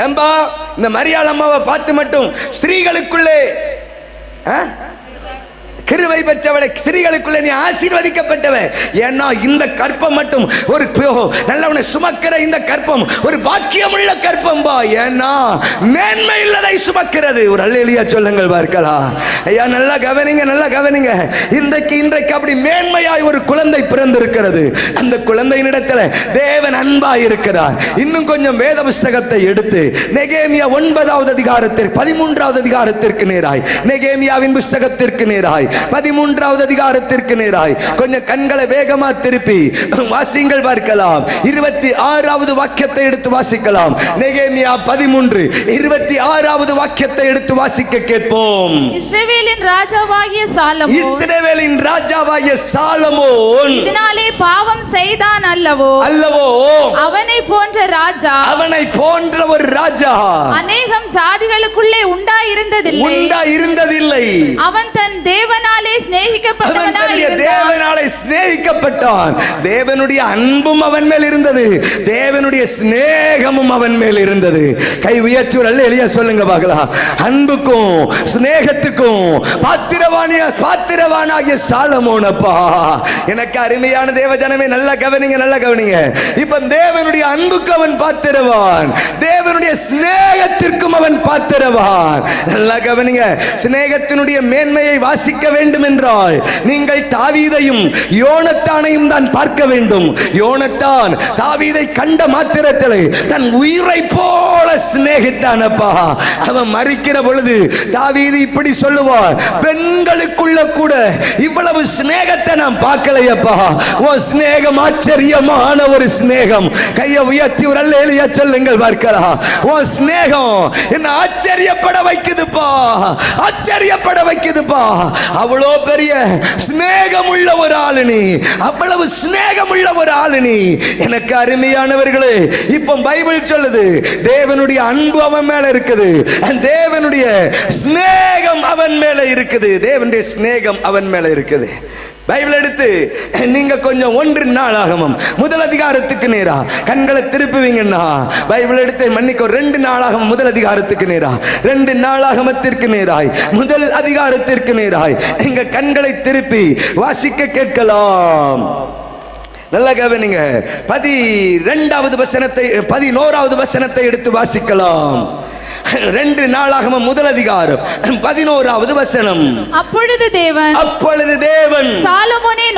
ஏம்பா இந்த மரியாள் அம்மாவை பார்த்து மட்டும் ஸ்திரீகளுக்குள்ளே கிருபை பெற்றவளை, ஸ்திரீகளுக்குள்ள நீ ஆசீர்வதிக்கப்பட்டவ. ஏன்னா இந்த கற்பம் மட்டும் ஒரு நல்லவனை சுமக்கிற இந்த கற்பம் ஒரு பாக்கியமுள்ள கற்பம் பா. ஏன்னா மேன்மை உள்ளதை சுமக்கிறது. ஒரு அல்லேலூயா சொல்லுங்கள் பார்க்கலாம். ஐயா நல்லா கவனிங்க, நல்லா கவனிங்க. இன்றைக்கு அப்படி மேன்மையாய் ஒரு குழந்தை பிறந்திருக்கிறது. அந்த குழந்தையினிடத்தில் தேவன் அன்பாய் இருக்கிறார். இன்னும் கொஞ்சம் வேத புஸ்தகத்தை எடுத்து நெகேமியா 9வது அதிகாரத்திற்கு 13வது அதிகாரத்திற்கு நேராய், நெகேமியாவின் புஸ்தகத்திற்கு நேராய் 13வது அதிகாரத்திற்கு நேராய் கொஞ்சம் கண்களை வேகமா திருப்பி வாசிங்கள் பார்க்கலாம். 26வது வாக்கியத்தை எடுத்து வாசிக்கலாம். நெகேமியா 13 26வது வாக்கியத்தை எடுத்து வாசிக்க கேட்போம். இஸ்ரவேலின் ராஜாவாகிய சாலமோன் இதனாலே பாவம் செய்தான் அல்லவோ? அவனை போன்ற ராஜா, அவனை போன்ற ஒரு ராஜா அநேகம் ஜாதிகளுக்குள்ளே உண்டாயிருந்ததில்லை. அவன் தன் தேவனாலே சிநேகிக்கப்பட்டான். தேவனுடைய அன்பும் அவன் மேல் இருந்தது, தேவனுடைய சிநேகமும் அவன் மேல் இருந்தது. கை உயர்த்தி அல்லேலூயா சொல்லுங்க பார்க்கலாம். அன்புக்கும் சிநேகத்துக்கும் பாத்திரவானாகிய சாலமோன் அப்பா. எனக்கு அருமையான தேவ ஜனமே நல்லா கவனிங்க, நல்லா கவனிங்க. இப்ப தேவனுடைய அன்புக்கு அவன் பாத்திரவான், தேவனுடைய சிநேகத்திற்கும் அவன் பாத்திரவான். நல்லா கவனிங்க. சிநேகத்தினுடைய மேன்மையை வாசிக்க வேண்டும் என்றால் நீங்கள் தாவீதையும் யோனத்தானையும் தான் பார்க்க வேண்டும். யோனத்தான் தாவீதை கண்ட மாத்திரத்தில் தன் உயிரை போல சிநேகித்தானப்பா. அவன் மரிக்கிற பொழுது தாவீது இப்படி சொல்லுவார், பெண்களுக்குள்ள கூட இவ்வளவு சிநேகத்தை நான் பார்க்கலையப்பா. உன் சிநேகம் ஆச்சரியமான ஒரு சிநேகம். கையை உயர்த்தி ஒரு அல்லேலூயா சொல்லுங்கள் பார்க்கலாம். உன் சிநேகம் என்ன ஆச்சரியப்பட வைக்குதுப்பா, ஆச்சரியப்பட வைக்குதுப்பா. அவ்வளோ பெரிய சிநேகமுள்ள ஒரு ஆளு நீ, அவ்வளவு சிநேகமுள்ள ஒரு ஆளு நீ. எனக்கு அருமையானவர்களே, இப்ப பைபிள் சொல்லுது தேவனுடைய அன்பு அவன் மேல இருக்குது, தேவனுடைய சிநேகம் அவன் மேல இருக்குது, தேவனுடைய சிநேகம் அவன் மேல இருக்குது. பைபிள் எடுத்து நீங்க கொஞ்சம் 1 நாளாகமம் முதல் அதிகாரத்துக்கு நேரா கண்களை திருப்புவீங்கன்னா, பைபிள் எடுத்து மன்னிக்க 2 நாளாகமம் முதல் அதிகாரத்துக்கு நேரா, 2 நாளாகமத்திற்கு நேராய் முதல் அதிகாரத்திற்கு நேராய் இங்க கண்களை திருப்பி வாசிக்க கேட்கலாம். நல்ல கவனிங்க. 12வது வசனத்தை 11வது வசனத்தை எடுத்து வாசிக்கலாம். 2 நாளாகமம் முதல் அதிகாரம் 11வது வசனம். அப்பொழுது தேவன் சாலமோனை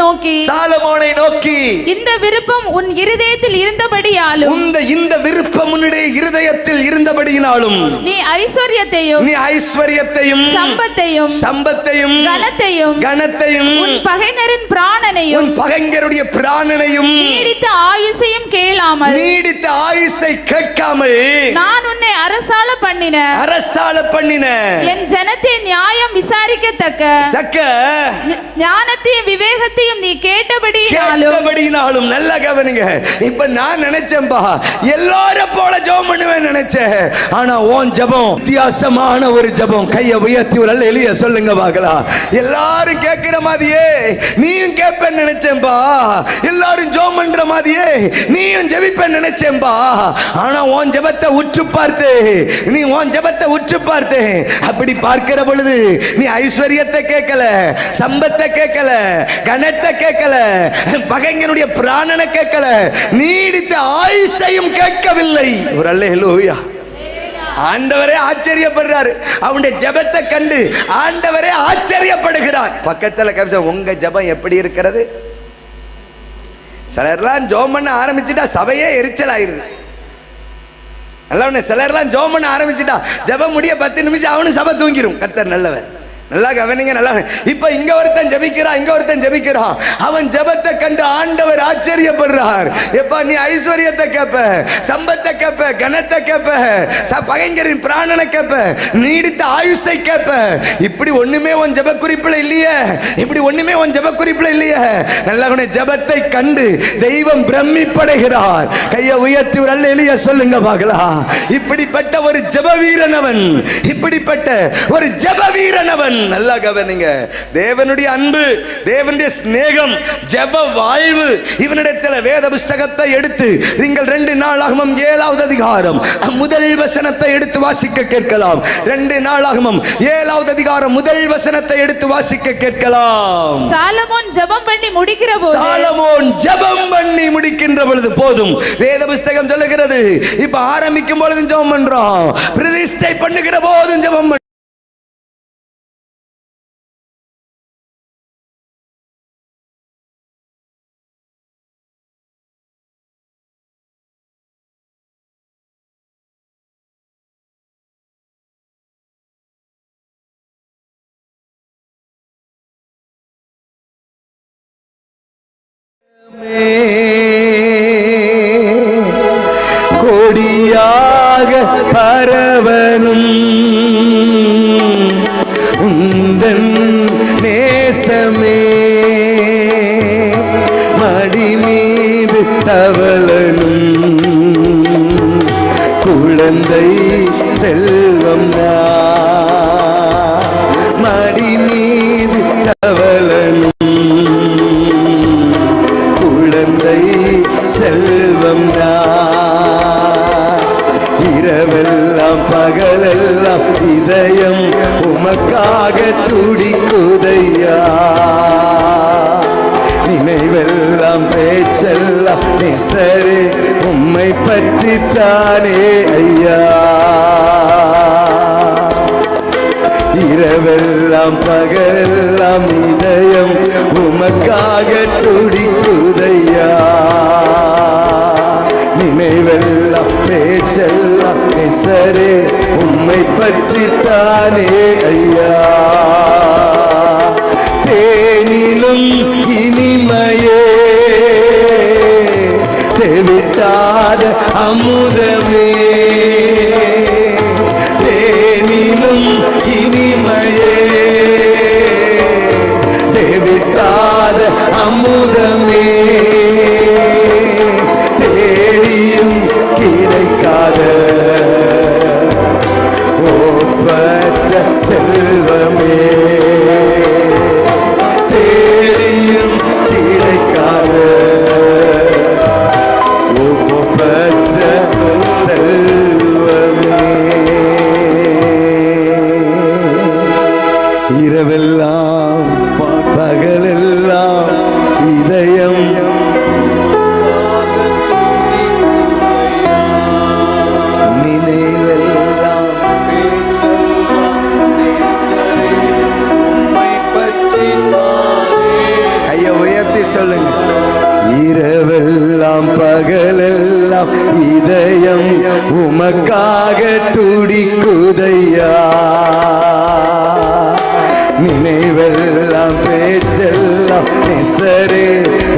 நோக்கி இந்த விருப்பம் உன் இருதயத்தில் இருந்தபடியாலும் இந்த விருப்பம் உன்னுடைய இருதயத்தில் இருந்தபடியினாலும் நீ ஐஸ்வரியத்தையும் சம்பத்தையும் கனத்தையும் உன் பகைஞரின் பகைஞருடைய பிராணனையும் நீடித்த ஆயுசையும் நீடித்த ஆயுசை கேட்காமல் நான் உன்னை அரசாள பண்ணின என் ஜனத்தை நியாயம் விசாரிக்கத்தக்க ஞானத்தையும் விவேகத்தையும் நீ கேட்டபடியினாலும். நல்ல கவனிங்க. இப்ப நான் நினைச்சேன்பா எல்லாரும் போல ஜெபம் பண்ணுவேன் நினைச்சேன். ஆனா உன் ஜெபம் வித்தியாசமான ஒரு ஜெபம். கையை உயர்த்தி ஒரு எளிய சொல்லுங்க பார்க்கலாம். எல்லாரும் கேட்கிற மாதிரியே நீயும் கேட்பேன்னு நினைச்சேன்பா, எல்லாரும் ஜெபம் பண்ற மாதிரியே நீயும் ஜெபிப்பேன்னு நினைச்சேன்பா. ஆனா உன் ஜெபத்தை உற்று பார்த்து நீ உன் ஜெபத்தை உற்று பார்த்து அப்படி பார்க்கிற பொழுது நீ ஐஸ்வரியத்தை கேட்கல, சம்பத்தை கேட்கல, கனத்தை கேட்கல, பகைஞனுடைய பிராணனை கேட்கல, நீடித்த ஆயுசையும் கேட்கவில்லை. ஒரு அல்லேலூயா. ஆண்டவரே ஆச்சரியப்படுறாரு. அவனுடைய ஜெபத்தை கண்டு ஆண்டவரே ஆச்சரியப்படுகிறார். பக்கத்துல கவிதை உங்க ஜெபம் எப்படி இருக்கிறது? சிலர்லாம் ஜெபம் பண்ண ஆரம்பிச்சுட்டா சபையே எரிச்சல் ஆயிருது. நல்லவனே சிலர்லாம் ஜெபம் பண்ண ஆரம்பிச்சுட்டா ஜெபம் முடிய 10 நிமிஷம் அவனு சபை தூங்கிரும். கர்த்தர் நல்லவர். நல்லா கவனிங்க. நல்லா இப்ப இங்க ஒருத்தன் ஜெபிக்கிறான். அவன் ஜெபத்தை கண்டு ஆண்டவர் ஆச்சரியப்படுறார். எப்ப நீ ஐஸ்வரியத்தை கேட்ப, சம்பத்தை கேட்ப, கனத்தை கேட்ப, பகைஞரின் பிராணனை கேட்ப, நீடித்த ஆயுசை கேட்ப. இப்படி ஒண்ணுமே உன் ஜெப குறிப்புல இல்லையே. நல்லவனே ஜெபத்தை கண்டு தெய்வம் பிரமிப்படைகிறார். கையை உயர்த்தி ஒரு அல்லேலூயா சொல்லுங்க பார்க்கலாம். இப்படிப்பட்ட ஒரு ஜெப வீரன் அவன். நல்லா கவனிங்க. தேவனுடைய அன்பு, தேவனுடைய சிநேகம், ஜெப வாழ்வு இவனிடத்தில் வேத புஸ்தகத்தை எடுத்து நீங்கள் 2 நாளாகமம் 7வது அதிகாரம் முதல் வசனத்தை எடுத்து வாசிக்க கேட்கலாம். 2 நாளாகமம் 7வது அதிகாரம் முதல் வசனத்தை எடுத்து வாசிக்க கேட்கலாம். சாலமோன் ஜெபம் பண்ணி முடிக்கின்ற பொழுது போதும். வேத புஸ்தகம் சொல்லுகிறது இப்ப ஆரம்பிக்கும் பொழுது ஜெபம் பண்றோம், பிரதிஷ்டை பண்ணுகிற போதும் ஜெபம். கொடியாக பரவனும் உந்தன் நேசமே, மடி மீது தவளனும் குழந்தை செல்வம் மடி மீது தவளனும் குழந்தை செல்வம் இரவெல்லாம் பகலெல்லாம் இதயம் உமக்காக துடிக்குதையா, நினைவெல்லாம் பேச்செல்லாம் நேசரே உம்மை பற்றித்தானே ஐயா. இரவெல்லாம் பகலெல்லாம் இதயம் உமக்காக துடிக்குதையா, நினைவெல்லாம் பேச்செல்லாம் நேசரே உம்மை பற்றித்தானே ஐயா. தேனிலும் இனிமையே தெவிட்டாத அமுதமே, தேனிலும் இனிமையே பகலெல்லாம் இதயம் உமக்காக துடிக்குதையா. நினைவெல்லாம் பேச்செல்லாம் நெசரே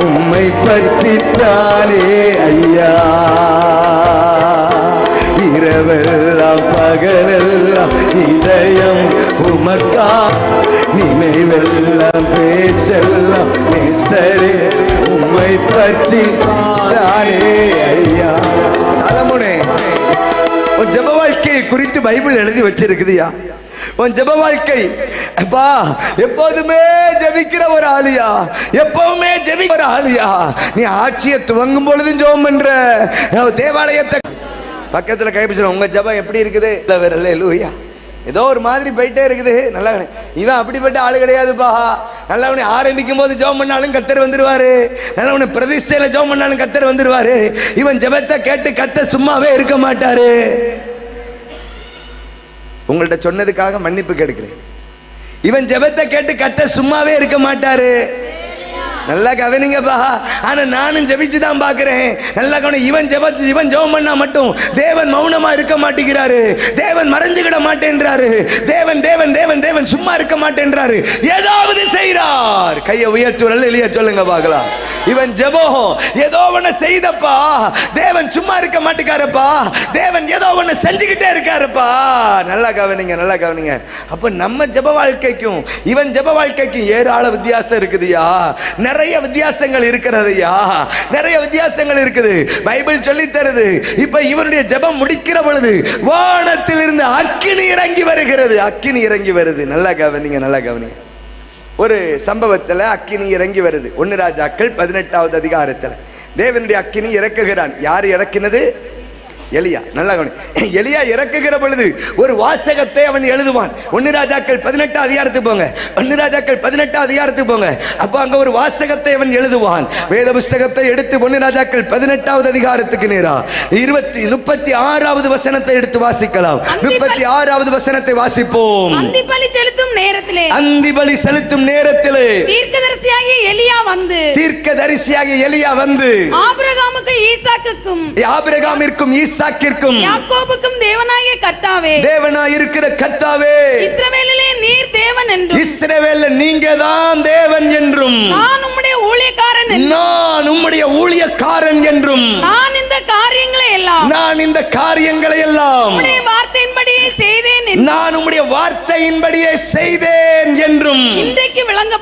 உம்மை பற்றித்தானே ஐயா. இரவெல்லாம் பகலெல்லாம் இதயம் உமக்கா. நினைவெல்லாம் பேச்செல்லாம் நெசரே உம்மை பற்றித்தானே ஐயா. சாலமோனே, உன் ஜெப வாழ்க்கையை குறித்து பைபிள் எழுதி வச்சிருக்குதுயா. உன் ஜெப வாழ்க்கை அப்பா எப்போதுமே ஜெபிக்கிற ஒரு ஆளியா, எப்பவுமே ஜெபிக்கிற ஒரு ஆளியா. நீ ஆட்சியை துவங்கும் பொழுதும் ஜெபம் பண்ற. தேவாலயத்தை பக்கத்துல கைப்பிடிச்சு உங்க ஜெபம் எப்படி இருக்குது? அல்லேலூயா. ஏதோ ஒரு மாதிரி போயிட்டே இருக்குது. நல்லா இவன் அப்படிப்பட்ட ஆளு கிடையாதுப்பா. நல்லவனை ஆரம்பிக்கும் போது ஜெபம் பண்ணாலும் கர்த்தர் வந்துருவாரு. நல்லவனை பிரதிஷ்டையில ஜெபம் பண்ணாலும் கர்த்தர் வந்துருவாரு. இவன் ஜெபத்தை கேட்டு கர்த்தர் சும்மாவே இருக்க மாட்டாரு. உங்கள்ட்ட சொன்னதுக்காக மன்னிப்பு கேட்கிறேன். இவன் ஜெபத்தை கேட்டு கர்த்தர் சும்மாவே இருக்க மாட்டாரு. நல்லா கவனிங்கப்பா. ஆனா நானும் ஜெபிச்சு தான் பாக்குறேன். நல்லா கவனி. இவன் ஜெபம் பண்ணா மட்டும் தேவன் மௌனமா இருக்க மாட்டேங்கிறாரு. தேவன் மறைஞ்சுக்கிட மாட்டேன்றாரு. தேவன் தேவன் தேவன் தேவன் சும்மா இருக்க மாட்டேன்றாரு. ஏதாவது செய்றார். கையை உயர்த்துறல் இல்லையா சொல்லுங்க பார்க்கலாம். இவன் ஜெபம் ஏதோ ஒண்ணு செய்தப்பா. தேவன் சும்மா இருக்க மாட்டேங்காரப்பா. தேவன் ஏதோ ஒண்ணு செஞ்சுக்கிட்டே இருக்காருப்பா. நல்லா கவனிங்க, நல்லா கவனிங்க. அப்ப நம்ம ஜெப வாழ்க்கைக்கும் இவன் ஜெப வாழ்க்கைக்கும் ஏராள வித்தியாசம் இருக்குதுயா. நிறைய வித்தியாசங்கள் இருக்கிறதுயா. நிறைய வித்தியாசங்கள் இருக்குது. பைபிள் சொல்லி தருது. இப்ப இவனுடைய ஜெபம் முடிக்கிற பொழுது வானத்தில் இருந்து அக்கினி இறங்கி வருகிறது. அக்கினி இறங்கி வருது. நல்லா கவனிங்க, நல்லா கவனிங்க. ஒரு சம்பவத்துல அக்கினி இறங்கி வருது. 1 ராஜாக்கள் 18வது அதிகாரத்துல தேவனுடைய அக்கினி இறக்குகிறான். யார் இறக்கினது? எலியா. நல்லா கவனி. எலியா இறக்குகிற பொழுது ஒரு வாசகத்தை அவன் எழுதுவான். 1 ராஜாக்கள் 18 அதிகாரத்துக்கு போங்க. 1 ராஜாக்கள் 18 அதிகாரத்துக்கு போங்க. அப்ப அங்க ஒரு வாசகத்தை அவன் எழுதுவான். வேத புஸ்தகத்தை எடுத்து 1 ராஜாக்கள் 18வது அதிகாரத்துக்கு நேரா 36வது வசனத்தை எடுத்து வாசிக்கலாம். 36வது வசனத்தை வாசிப்போம். அந்தி பலி செலுத்தும் நேரத்திலே, அந்தி பலி செலுத்தும் நேரத்திலே தீர்க்கதரிசியாகிய எலியா வந்து ஆபிரகாமுக்கும் ஆபிரகாமிற்கும் ஈசாக்கிற்கும் யாக்கோபுக்கும் தேவனாகிய கர்த்தாவே, தேவனாயிருக்கிற கர்த்தாவே, இஸ்ரவேலிலே நீர் தேவன் என்றும், இஸ்ரவேலில் நீங்க தான் தேவன் என்றும், நான் உம்முடைய ஊழியக்காரன் என்றும், நான் உம்முடைய ஊழியக்காரன் என்றும், நான் இந்த காரியங்களை எல்லாம் உம்முடைய வார்த்தையின்படியே செய்தேன் என்றும், நான் உம்முடைய வார்த்தையின்படியே செய்தேன் என்றும் இன்றைக்கு விளங்க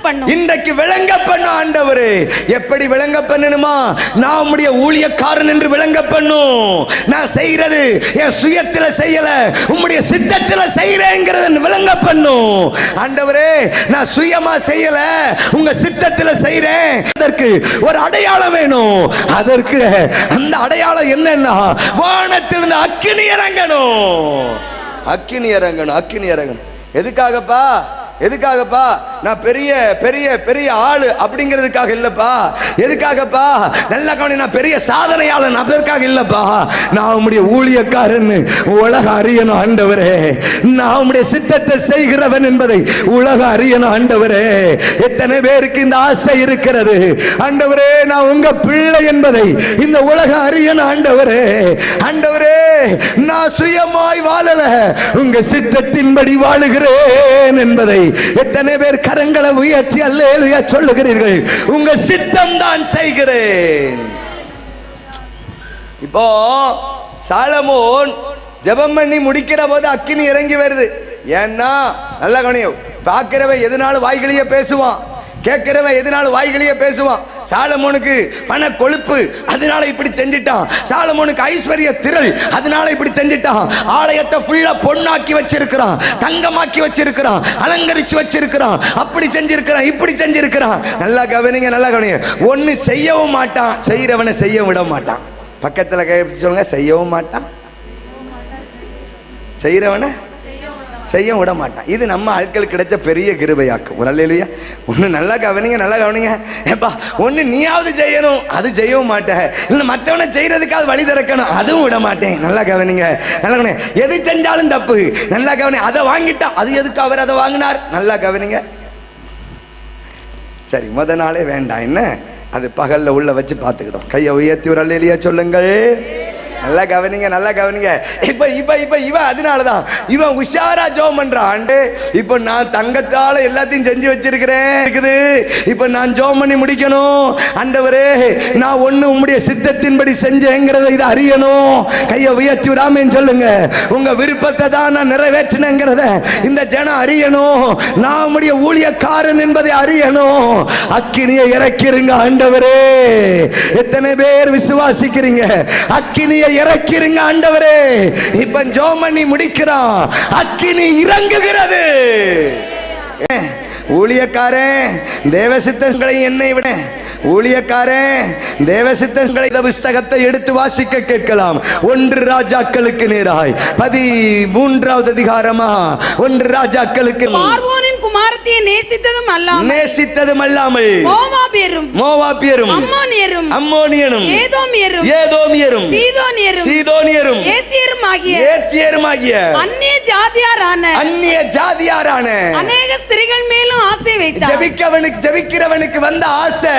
பண்ணும். ஆண்டவரே, எப்படி விளங்க பண்ணணுமா? நான் உம்முடைய ஊழியக்காரன் என்று விளங்க பண்ணும். நான் செய்யறது என் சுயத்துல செய்யல, உம்முடைய சித்தத்துல செய்யறேங்கிறத விளங்க பண்ணும். ஆண்டவரே, நான் சுயமா செய்யல, உங்க சித்தத்துல செய்யறேன். அதற்கு ஒரு அடையாளம் வேணும். அதற்கு அந்த அடையாளம் என்னன்னா, வானத்திலிருந்து அக்கினி இறங்கணும். அக்கினி இறங்கணும். எதுக்காகப்பா? நான் பெரிய பெரிய பெரிய ஆளு அப்படிங்கிறதுக்காக இல்லப்பா. எதுக்காகப்பா? நல்லா கவனி. நான் பெரிய சாதனையாளன் அதற்காக இல்லப்பா. நான் உம்முடைய ஊழியக்காரன் உலகம் அறியணும் ஆண்டவரே. நான் உம்முடைய சித்தத்தை செய்கிறவன் என்பதை உலகம் அறியணும் ஆண்டவரே. எத்தனை பேருக்கு இந்த ஆசை இருக்கிறது ஆண்டவரே? நான் உங்க பிள்ளை என்பதை இந்த உலகம் அறியணும் ஆண்டவரே. ஆண்டவரே, நான் சுயமாய் வாழல, உங்க சித்தத்தின்படி வாழுகிறேன் என்பதை எத்தனை பேர் கரங்களை உயர்த்தி அல்லேலூயா சொல்லுகிறீர்கள்? உங்க சித்தம் தான் செய்கிறேன். இப்போ சாலமோன் ஜெபம் பண்ணி முடிக்கிற போது அக்கினி இறங்கி வருது. ஏன்னா நல்லா கவனியும். பார்க்கிறவன் எதனால வாய்களையே பேசுவான், கேட்கிறவன் எதனால வாய்களையே பேசுவான். சாலமோனுக்கு பண கொழுப்பு, அதனால இப்படி செஞ்சிட்டான். சாலமோனுக்கு ஐஸ்வர்ய திரள், அதனால இப்படி செஞ்சிட்டான். ஆலயத்தை ஃபுல்லா பொன்னாக்கி வச்சிருக்கிறான், தங்கமாக்கி வச்சிருக்கிறான், அலங்கரிச்சு வச்சிருக்கிறான், அப்படி செஞ்சிருக்கிறான், இப்படி செஞ்சிருக்கிறான். நல்லா கவனிங்க, நல்லா கவனிங்க. ஒன்னு செய்யவும் மாட்டான், செய்யறவனை செய்ய விட மாட்டான். பக்கத்துல கை சொல்லுங்க, செய்யவும் மாட்டான், செய்யறவனை செய்ய விட மாட்டான். இது நம்ம ஆட்களுக்கு கிடைச்ச பெரிய கிருபையாக்கும். ஒரு அல்லேலூயா. ஒன்று நல்லா கவனிங்க, நல்லா கவனிங்க. ஏப்பா, ஒன்று நீயாவது செய்யணும், அது செய்யவும் மாட்டேன். இல்லை மற்றவனை செய்யறதுக்காக வழி திறக்கணும், அதுவும் விட மாட்டேன். நல்லா கவனிங்க, நல்லா கவனிங்க. எது செஞ்சாலும் தப்பு. நல்லா கவனி. அதை வாங்கிட்டா அது எதுக்கு அவர் அதை வாங்கினார்? நல்லா கவனிங்க. சரி, முத நாளே வேண்டாம். என்ன அது பகல்ல உள்ள வச்சு பார்த்துக்கிட்டோம். கையை உயர்த்தி ஒரு அல்லேலூயா சொல்லுங்கள். நல்லா கவனிங்க, நல்லா கவனிங்க. இப்ப இப்ப இப்ப இவன் அதனாலதான் இவன் உஷாரா ஜெபம் பண்றான். இப்ப நான் தங்கத்தால எல்லாத்தையும் செஞ்சு வச்சிருக்கிறேன் இருக்குது. இப்ப நான் ஜெபம் பண்ணி முடிக்கணும். ஆண்டவரே, நான் ஒண்ணு உம்முடைய சித்தத்தின்படி செஞ்சேங்கிறத இதை அறியணும். கையை உயர்த்தி விடாமன்னு சொல்லுங்க. உங்க விருப்பத்தை தான் நான் நிறைவேற்றினேங்கிறத இந்த ஜனம் அறியணும். நான் உம்முடைய ஊழியக்காரன் என்பதை அறியணும். அக்கினியை இறக்கிருங்க ஆண்டவரே. எத்தனை பேர் விசுவாசிக்கிறீங்க? அக்கினியை இறக்கிருங்க ஆண்டவரே. இப்ப ஜெபம் பண்ணி முடிக்கிறான், அக்கினி இறங்குகிறது. ஊழியக்காரன் தேவசித்தங்களை என்னை விட ஊழியக்காரன் தேவசித்தங்களை புஸ்தகத்தை எடுத்து வாசிக்க கேட்கலாம். 1 ராஜாக்களுக்கு நேராய் 13வது அதிகாரமா 1 ராஜாக்களுக்கு பார்வோனின் குமாரத்தியை நேசித்ததும் அல்லாமல் மோவாபியரும் அம்மோனியரும் ஏதோமியரும் சீதோனியரும் ஏத்தியருமாகிய அந்நிய ஜாதியாரான அநேக ஸ்திரீகள் மேலும் ஆசை வைத்தார். ஜெபிக்கிறவனுக்கு வந்த ஆசை,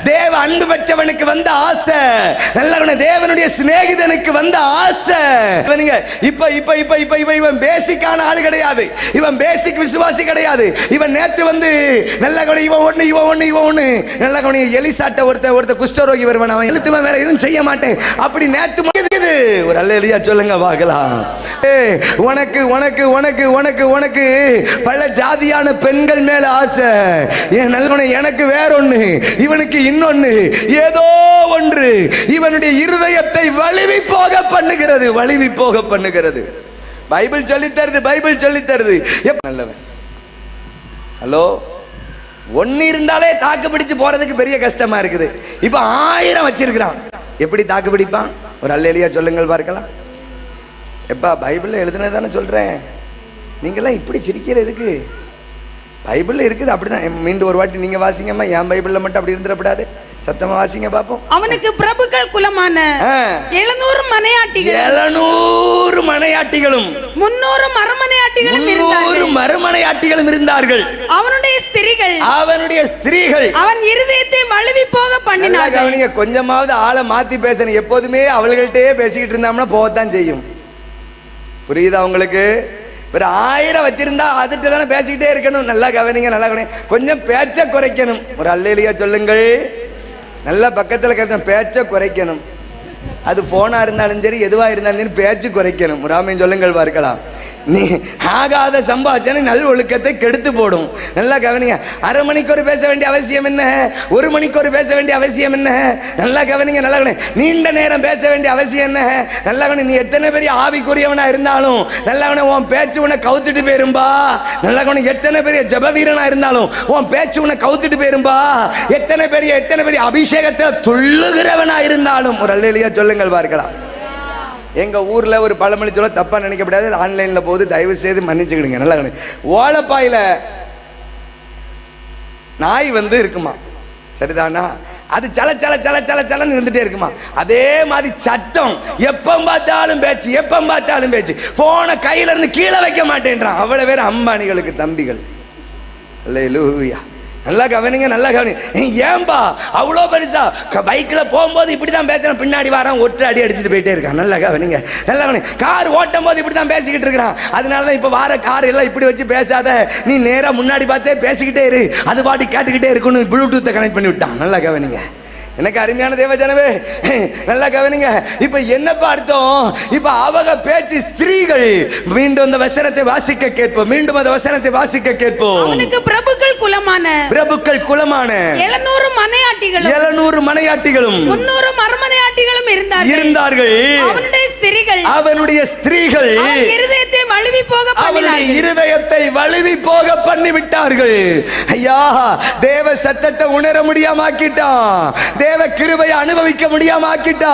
தேவ அன்பு பெற்றவனுக்கு வந்த ஆசை, நல்லவன தேவனுடைய சிநேகிதனுக்கு வந்த ஆசை. இப்ப இப்ப இப்ப இப்ப இப்ப இவன் பேசிக்கான ஆளு கிடையாது. இவன் பேசிக் விசுவாசி கிடையாது. இவன் நேத்து வந்து நல்ல கவனி, இவன் ஒண்ணு நல்ல கவனி. எலிசாட்ட ஒருத்த குஷ்டரோகி வருவான். அவன் எழுத்துவன் வேற எதுவும் செய்ய மாட்டேன் அப்படி நேத்து ஒரு அல்லேலூயா சொல்லுங்க பார்க்கலாம். உனக்கு உனக்கு உனக்கு உனக்கு உனக்கு பல ஜாதியான பெண்கள் மேல ஆசை. என் நல்லவனை எனக்கு வேறொன்னு, இவனுக்கு இன்னொன்னு, ஏதோ ஒன்று இவனுடைய இருதயத்தை வலிவி போக பண்ணுகிறது. பைபிள் சொல்லி தருது. நல்லவன் ஹலோ, ஒன்னு இருந்தாலே தாக்கு பிடிச்சு போறதுக்கு பெரிய கஷ்டமா இருக்குது. இப்ப 1000 வச்சிருக்கிறான். எப்படி தாக்கு பிடிப்பான்? ஒரு அல்லேலூயா சொல்லுங்கள் பார்க்கலாம். எப்பா பைபிள்ல எழுதுனதானே சொல்றேன். நீங்களாம் இப்படி சிரிக்கிறதுக்கு? பைபிள்ல இருக்குது அப்படிதான். மீண்டும் ஒரு வாட்டி நீங்க வாசிங்கம்மா. என் பைபிள்ல மட்டும் அப்படி இருந்துடக்கூடாது. சத்தமா வாசிங்க பாப்போம். அவனுக்கு பிரபுக்கள் குலமான 700 மனையாட்டிகளும் 300 மறுமனையாட்டிகளும் இருந்தார்கள். அவனுடைய ஸ்திரீகள் அவன் இருதயத்தை வழுவி போக பண்ணினார்கள். நீங்க கொஞ்சமாவது ஆளை மாத்தி பேசணும். எப்போதுமே அவள்கிட்டே பேசிக்கிட்டு இருந்தோம்னா போகத்தான் செய்யும். புரியுதா உங்களுக்கு? 1000 வச்சிருந்தா அதுட்டு தானே பேசிக்கிட்டே இருக்கணும். நல்லா கவனிங்க. கொஞ்சம் பேச்ச குறைக்கணும். ஒரு அல்லேலூயா சொல்லுங்கள். நல்லா பக்கத்தில் கேட்ட பேச்ச குறைக்கணும். அது போனா இருந்தாலும் சரி, எதுவா இருந்தாலும் சரி, பேச்சு குறைக்கணும். ஒரு ஆமென் சொல்லுங்கள் பார்க்கலாம். நீ ஆகாத சம்பாஷணை நல் ஒழுக்கத்தை கெடுத்து போடும். நல்லா கவனிங்க. 1/2 மணிக்கு ஒரு பேச வேண்டிய அவசியம் என்ன? 1 மணிக்கு ஒரு பேச வேண்டிய அவசியம் என்ன? நல்லா கவனிங்க. நல்லா கவனி. நீண்ட நேரம் பேச வேண்டிய அவசியம் என்ன? நல்லா கவனி. நீ எத்தனை பெரிய ஆவிக்குரியவனா இருந்தாலும் நல்லா கவனி, உன் பேச்சு உன்னை கவுத்துட்டு போயிரும்பா. நல்லா கவனி. எத்தனை பெரிய ஜப வீரனா இருந்தாலும் உன் பேச்சு உன்னை கவுத்துட்டு போயிரும்பா. எத்தனை பெரிய அபிஷேகத்தில் துள்ளுகிறவனா இருந்தாலும் ஒரு அல்லேலூயா சொல்லுங்கள் பார்க்கலாம். எங்க ஊர்ல ஒரு பழமொழி சொல்ல தப்பா நினைக்கப்படாது. ஆன்லைன்ல போது தயவு செய்து மன்னிச்சுக்கிடுங்க. நல்லா ஓலப்பாயில நாய் வந்து இருக்குமா, சரிதானா? அது சலன்னு இருந்துட்டே இருக்குமா. அதே மாதிரி சத்தம் எப்ப பார்த்தாலும் பேச்சு. போன கையில இருந்து கீழே வைக்க மாட்டேன்றான். அவ்வளவு பேர் அம்பானிகளுக்கு தம்பிகள். அல்லேலூயா. நல்லா கவனிங்க. ஏன்பா அவ்வளோ பெருசா பைக்ல போகும்போது இப்படிதான் பேசுறேன், பின்னாடி வரான் ஒற்றை அடி அடிச்சுட்டு போயிட்டே இருக்கான். நல்லா கவனிங்க. கார் ஓட்டும் போது இப்படிதான் பேசிக்கிட்டு இருக்கிறான். அதனாலதான் இப்ப வார கார் எல்லாம் இப்படி வச்சு பேசாத, நீ நேரா முன்னாடி பார்த்தே பேசிக்கிட்டே இரு, அது பாட்டி கேட்டுக்கிட்டே இருக்கணும். ப்ளூடூத்தை கனெக்ட் பண்ணி விட்டான். நல்லா கவனிங்க. எனக்கு அருமையான தேவஜனமே, நல்லா கவனிங்க. இப்ப என்னப்பா அர்த்தம்? இப்ப அவங்க பேச்சு ஸ்திரீகள். மீண்டும் அந்த வசனத்தை வாசிக்க கேட்போம். அவனுக்கு பிரபுக்கள் குலமான 700 மனையாட்டிகளும் 300 மறுமனையாட்டிகளும் இருந்தார்கள். அவனுடைய ஸ்திரீகள் இருதயத்தை வழுவி போக பண்ணிவிட்டார்கள். ஐயா, தேவ சத்தத்தை உணர முடியாம ஆக்கிட்டான். தேவ கிருபையை அனுபவிக்க முடியாம ஆக்கிட்டா.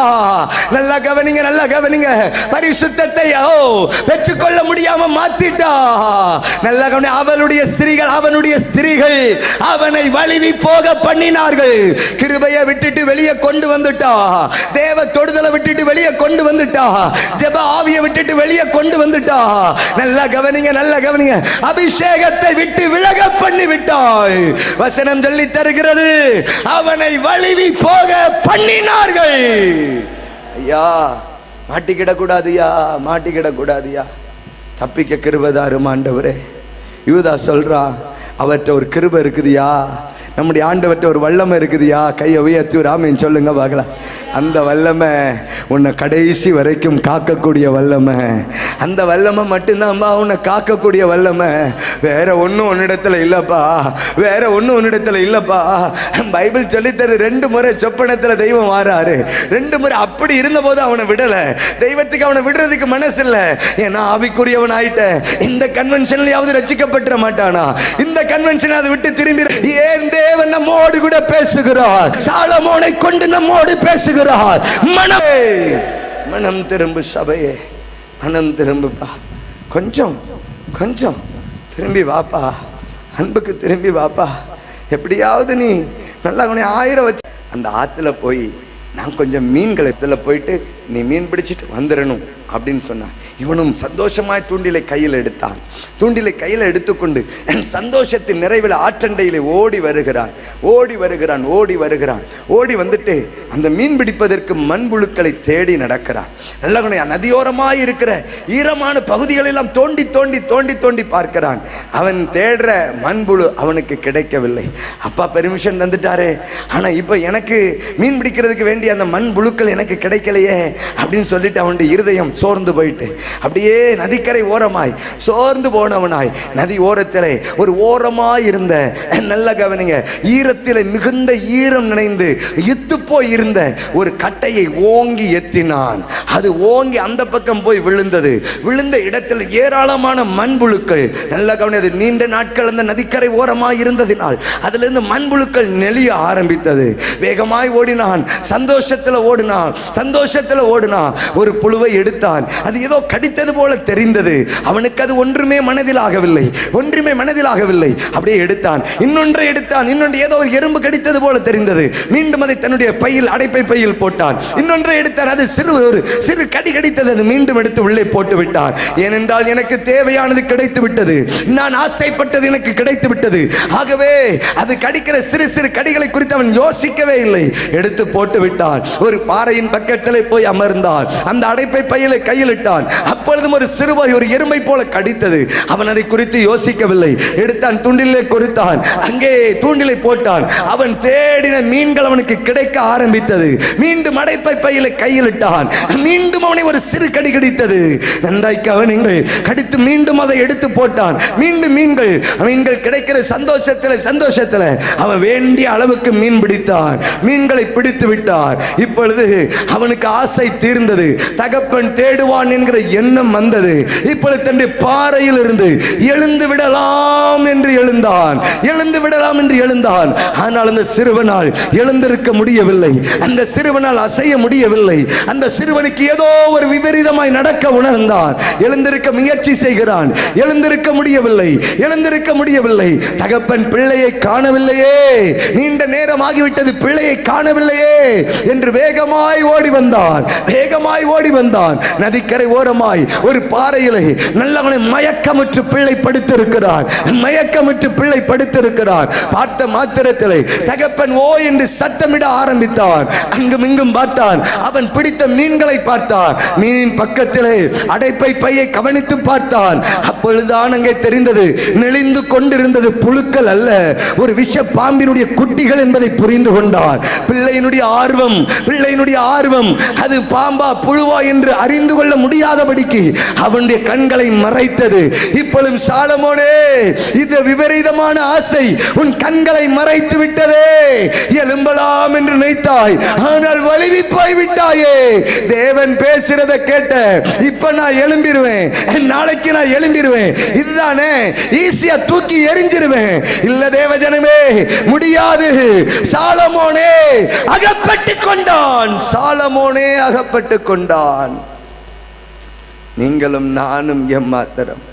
நல்லா கவனிங்க. பரிசுத்தத்தை பெற்றுக்கொள்ள முடியாம மாத்திட்டா. நல்லா கவனி. அவனுடைய ஸ்திரீகள் அவனை வழுவி போக பண்ணினார்கள். கிருபையை விட்டுட்டு வெளியே கொண்டு வந்துட்டா. தேவ தொடுதலை விட்டுட்டு வெளியே கொண்டு வந்துட்டா. ஜெப ஆவியை விட்டுட்டு வெளியே கொண்டு வந்துட்டா. நல்ல கவனிங்க, நல்ல கவனிங்க. அபிஷேகத்தை விட்டு விலக பண்ணி விட்டாள். வசனம் சொல்லி தருகிறது, அவனை வழுவி போக பண்ணினார்கள். ஐயா, மாட்டிக்கிடக்கூடாதியா, மாட்டிக்கிடக்கூடாதியா, தப்பிக்க கிருபை தாரும் ஆண்டவரே. யூதா சொல்றான், அவர்கிட்ட ஒரு கிருபை இருக்குதுயா, நம்முடைய ஆண்டவர்கிட்ட ஒரு வல்லமை இருக்குதுயா. கையை உயர்த்தி ஒரு ஆமீன் சொல்லுங்க பார்க்கலாம். அந்த வல்லமை உன்னை கடைசி வரைக்கும் காக்கக்கூடிய வல்லமை. அந்த வல்லமை மட்டும்தான்ப்பா உன்னை காக்கக்கூடிய வல்லமை. வேற ஒன்றும் உன்னிடத்துல இல்லைப்பா, வேற ஒன்றும் உன்னிடத்துல இல்லைப்பா. பைபிள் சொல்லித்தரு, 2 முறை சொப்பனத்தில் தெய்வம் மாறாரு. 2 முறை அப்படி இருந்த போது அவனை விடலை. தெய்வத்துக்கு அவனை விடுறதுக்கு மனசு இல்லை. ஏன்னா ஆவிக்குரியவன் ஆயிட்ட. இந்த கன்வென்ஷன்லயாவது ரட்சிக்கப்பட்டுற மாட்டானா? இந்த கன்வென்ஷன் அதை விட்டு திரும்பி ஏன் தேவன் நம்மோடு கூட பேசுகிறார். சாலமோனை கொண்டு நம்மோடு பேசுகிறார். மனமே, மனம் திரும்பு சபையே, மனம் திரும்புப்பா. கொஞ்சம் கொஞ்சம் திரும்பி வாப்பா, அன்புக்கு திரும்பி வாப்பா. எப்படியாவது நீ நல்லா 1000 வச்சு அந்த ஆற்றுல போய் நான் கொஞ்சம் மீன்களை போயிட்டு நீ மீன் பிடிச்சிட்டு வந்துடணும் அப்படின்னு சொன்னான். இவனும் சந்தோஷமாய் தூண்டிலை கையில் எடுத்தான். தூண்டிலை கையில் எடுத்துக்கொண்டு சந்தோஷத்தின் நிறைவில் ஆற்றண்டையிலே ஓடி வருகிறான், ஓடி வருகிறான், ஓடி வருகிறான். ஓடி வந்துட்டு அந்த மீன் பிடிப்பதற்கு மண்புழுக்களை தேடி நடக்கிறான். நல்ல நதியோரமாய் இருக்கிற ஈரமான பகுதிகளெல்லாம் தோண்டி தோண்டி தோண்டி தோண்டி பார்க்கிறான். அவன் தேடுற மண்புழு அவனுக்கு கிடைக்கவில்லை. அப்பா பெர்மிஷன் தந்துட்டாரு, ஆனா இப்ப எனக்கு மீன் பிடிக்கிறதுக்கு வேண்டிய அந்த மண்புழுக்கள் எனக்கு கிடைக்கலையே அப்படின்னு சொல்லிட்டு அவனுடைய இருதயம் சோர்ந்து போயிட்டு அப்படியே நதிக்கரை ஓரமாய் சோர்ந்து போனவனாய் நதி ஓரத்திலே ஒரு ஓரமாய் இருந்த, நல்ல கவனிங்க, ஈரத்திலே மிகுந்த ஈரம் நினைந்து இத்து போய் இருந்த ஒரு கட்டையை ஓங்கி எத்தினான். அது ஓங்கி அந்த பக்கம் போய் விழுந்தது. விழுந்த இடத்தில் ஏராளமான மண்புழுக்கள், நல்ல கவனி, அது நீண்ட நாட்கள் அந்த நதிக்கரை ஓரமாய் இருந்ததினால் அதிலிருந்து மண்புழுக்கள் நெளிய ஆரம்பித்தது. வேகமாய் ஓடினான், சந்தோஷத்தில் ஓடினான், சந்தோஷத்தில் ஓடினான். ஒரு புழுவை எடுத்தான். அது ஏதோ கடித்தது போல தெரிந்தது. அவனுக்கு அது ஒன்றுமே மனதில் ஆகவில்லை, ஒன்றுமே மனதில் ஆகவில்லை. அப்படியே எடுத்தான், இன்னொன்றை எடுத்தான், இன்னொன்று ஏதோ ஒரு எறும்பு கடித்தது போல தெரிந்தது. மீண்டும் அதை தன்னுடைய பையில், அடைப்பை பையில் போட்டான். இன்னொன்றை எடுத்தான், அது ஒரு சிறு கடி கடித்தது. அது மீண்டும் எடுத்து உள்ளே போட்டு விட்டான். ஏனென்றால் எனக்கு தேவையானது கிடைத்து விட்டது, நான் ஆசைப்பட்டது எனக்கு கிடைத்து விட்டது. ஆகவே அது கடிக்கிற சிறு சிறு கடிகளை குறித்து அவன் யோசிக்கவே இல்லை, எடுத்து போட்டு விட்டான். ஒரு பாறையின் பக்கத்திலே போய் அமர்ந்தான். அந்த அடைப்பை பையிலே கையில் இட்டான். அப்பொழுதும் ஒரு சிறுவாய் ஒரு எறும்பை போல கடித்தது. அவன் அதை குறித்து யோசிக்கவில்லை, எடுத்தான், தூண்டிலே கொடுத்தான், அங்கே தூண்டிலை போட்டான். அவன் தேடின மீன்கள் அவனுக்கு கிடைக்க ஆரம்பித்தது. மீண்டும் அடைப்பை பையிலே கையில் இட்டான். மீண்டும் அவனை ஒரு சிறு கடி கடித்தது. நன்றாய் கவனிங்கள், கடித்து மீண்டும் அதை எடுத்து போட்டான். மீண்டும் மீன்கள் கிடைக்கிற சந்தோஷத்தில் அவன் வேண்டிய அளவுக்கு மீன் பிடித்தான். மீன்களை பிடித்து விட்டார். இப்பொழுது அவனுக்கு ஆசை தீர்ந்தது. தகப்பன் தேடுவான் என்கிற எண்ணம் வந்தது. இப்பொழுது தன்னுடைய பாறையில் இருந்து எழுந்து விடலாம் என்று எழுந்தான், எழுந்து விடலாம் என்று எழுந்தான். ஆனால் அந்த சிறுவனால் எழுந்திருக்க முடியவில்லை, அந்த சிறுவனால் அசைய முடியவில்லை. அந்த சிறுவனுக்கு ஏதோ ஒரு விபரீதமாய் நடக்க உணர்ந்தான். எழுந்திருக்க முயற்சி செய்கிறான், எழுந்திருக்க முடியவில்லை, எழுந்திருக்க முடியவில்லை. தகப்பன் பிள்ளையை காணவில்லையே, நீண்ட நேரம் ஆகிவிட்டது, பிள்ளையை காணவில்லையே என்று வேகமாய் ஓடி வந்தான், வேகமாய் ஓடி வந்தான். நதிக்கரை ஓரமாய் ஒரு பாறையிலே நல்லவனை மயக்கமுற்று பிள்ளை படுத்திருக்கிறார், மயக்கமுற்று பிள்ளை படுத்திருக்கிறார். பார்த்த மாத்திரத்திலே தகப்பன் ஓ என்று சத்தமிட ஆரம்பித்தான். அங்கும் இங்கும் பார்த்தான். அவன் பிடித்த மீன்களை பார்த்தான். மீனின் பக்கத்திலே அடைப்பை பையை கவனித்து பார்த்தான். அப்பொழுதுதான் அங்கே தெரிந்தது, நெளிந்து கொண்டிருந்தது புழுக்கள் அல்ல, ஒரு விஷ பாம்பினுடைய குட்டிகள் என்பதை புரிந்து கொண்டார். பிள்ளையினுடைய ஆர்வம் அது பாம்பா புழுவா என்று அறிந்து கொள்ள முடியாதபடிக்கு அவனுடைய கண்களை மறைத்தது. இப்பொழுது சாலமோனே, இந்த விபரீதமான ஆசை உன் கண்களை மறைத்து விட்டதே. எழும்பலாம் என்று நினைத்தாய், ஆனால் வலிவி போய் விட்டாயே. தேவன் பேசுறத கேட்ட, இப்ப நான் எழும்பிடுவேன், நாளைக்கு நான் எழும்பிடுவேன், இதுதானே ஈஸியா தூக்கி எரிஞ்சிருவேன். இல்ல தேவஜனமே, முடியாது. சாலமோனே அகப்பட்டு கொண்டான், சாலமோனே அகப்பட்டு கொண்டான். நீங்களும் நானும் எம்மாத்திரம்.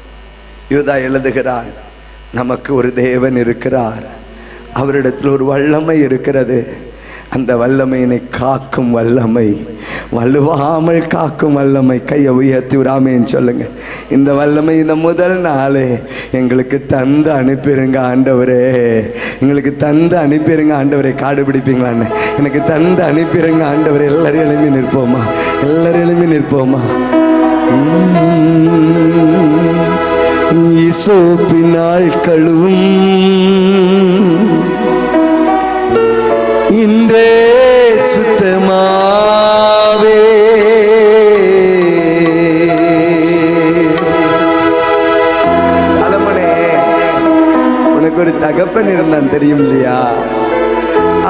யூதா எழுதுகிறான், நமக்கு ஒரு தேவன் இருக்கிறார், அவரிடத்தில் ஒரு வல்லமை இருக்கிறது. அந்த வல்லமையினை காக்கும் வல்லமை, வலுவாமல் காக்கும் வல்லமை. கையை உயர்த்தி விடாமேன்னு சொல்லுங்க. இந்த வல்லமை இந்த முதல் நாளே எங்களுக்கு தந்து அனுப்பிடுங்க ஆண்டவரே, எங்களுக்கு தந்து அனுப்பிடுங்க ஆண்டவரே. காடு பிடிப்பீங்களான்னு எனக்கு தந்து அனுப்பிடுங்க ஆண்டவரே. எல்லாரும் எழுப்பி நிற்போமா, எல்லாரும் எழுப்பி நிற்போமா. ஈசோப்பினால் கழுவும் இன்றே சுத்தமாவே, சாலமோனே உனக்கு ஒரு தகப்பன் இருந்தான் தெரியும் இல்லையா?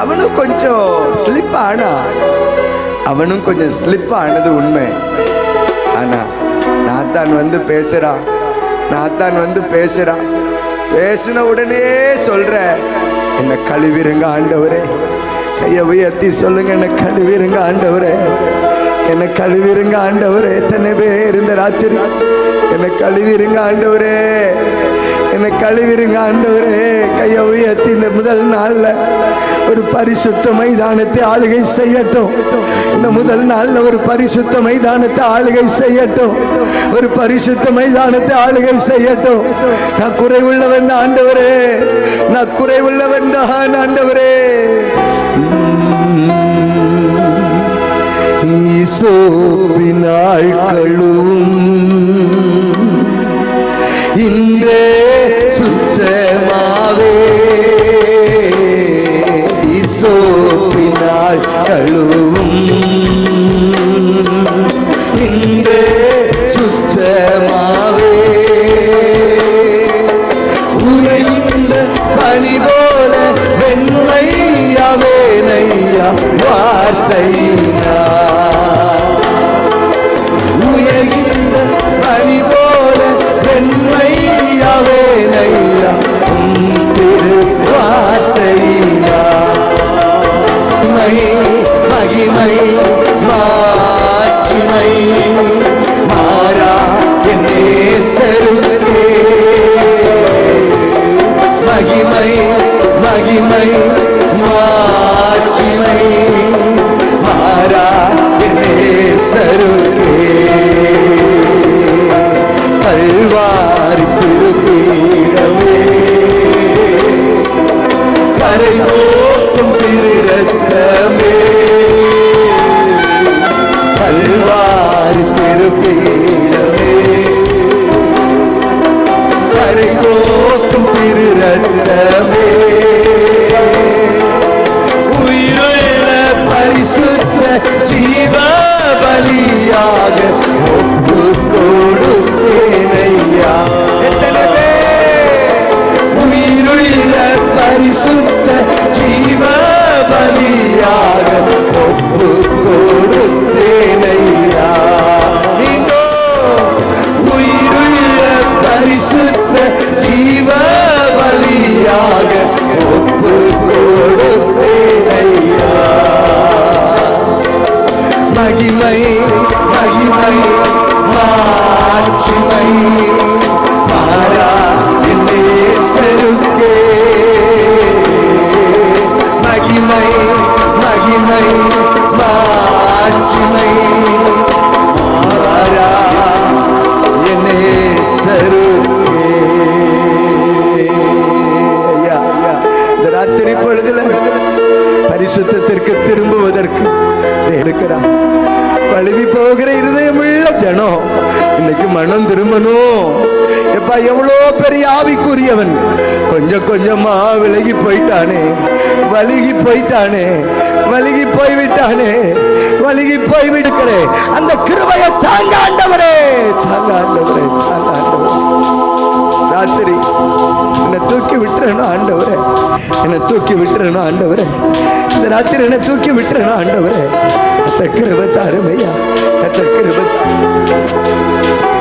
அவனும் கொஞ்சம் ஸ்லிப் ஆனா, அவனும் கொஞ்சம் ஸ்லிப் ஆனது உண்மை. ஆனா நாத்தான் வந்து பேசுறான், நாத்தான் வந்து பேசுறான். பேசின உடனே சொல்ற, என்ன கழுவிருங்க ஆண்டவரே. கையை உயர்த்தி சொல்லுங்க, என்ன கழுவிருங்க ஆண்டவரே, என்ன கழுவிருங்க ஆண்டவரே. எத்தனை பேர் இந்த ராத்திரி என்ன கழுவிருங்க ஆண்டவரே, என்ன கழுவிருங்க ஆண்டவரே. கையை உயர்த்தி இந்த முதல் நாள்ல ஒரு பரிசுத்த மைதானத்தை ஆளுகை செய்யட்டும். இந்த முதல் நாள்ல ஒரு பரிசுத்த மைதானத்தை ஆளுகை செய்யட்டும், ஒரு பரிசுத்த மைதானத்தை ஆளுகை செய்யட்டும். நான் குறைவுள்ளவன் ஆண்டவரே, நான் குறைவுள்ளவன் தான் ஆண்டவரே. ஈசோப்பினால் கழுவும் இன்றே சுத்தமாவே, ஈசோப்பினால் கழுவும் இன்றே சுத்தமாவே, உறைந்த பனி போல வெண்மையாவே நையா வார்த்தையினா, உயர்ந்த பனி போல வெண்மையாவே நையா திரு வார்த்தையினா, மகிமை மாட்சிமை மாறா என் நேசருக்கே, மகிமை மகிமை மாட்சிமை மாறா என் நேசருக்கே, கல்வாரி திருப்பீடமே கரை நோக்கும் திரு ரத்தமே, கல்வாரி திருப்பீடமே கரை நோக்கும் திரு ரத்தமே, உயிருள்ள பரிசுத்த ஜீவ பலியாக ஒப்பு கொடுத்தேனையா. எத்தனை பேர் உயிருள்ள பரிசுத்த ஜீவ பலியாக ஒப்பு கொடுத்தேனையா. நீங்கோ உயிருள்ள பரிசுத்த ஜீவ பலியாக ஒப்பு கொடுத்தேனையா. மகிமை மகிமை மாட்சிமை மாறா என் நேசருக்கே, மகிமை மகிமை மாட்சிமை மாறா என் நேசருக்கே. இந்த ராத்திரி பொழுதுல பரிசுத்தத்திற்கு திரும்புவதற்கு இருக்கிறார். வழுவி போகிற இருதயமுள்ள ஜனம் இன்னைக்கு மனம் திரும்பணும். எப்பா எவ்வளோ பெரிய ஆவிக்குரியவன் கொஞ்சம் கொஞ்சமா விலகி போயிட்டானே, வழுகி போயிட்டானே, வழுகி போய்விட்டானே, வழுகி போய்விடுக்கிறே. அந்த கிருபையை தாங்க ஆண்டவரே, தாங்க ஆண்டவரே, தாங்க ஆண்டவரே. ராத்திரி என்னை தூக்கி விட்டுறணும் ஆண்டவரே, என்னை தூக்கி விட்டுறணும் ஆண்டவரே. இந்த ராத்திரி என்னை தூக்கி விட்டுறணும் ஆண்டவரே. கர்த்தர் கிருபை தாருமையா, கர்த்தர் கிருபை.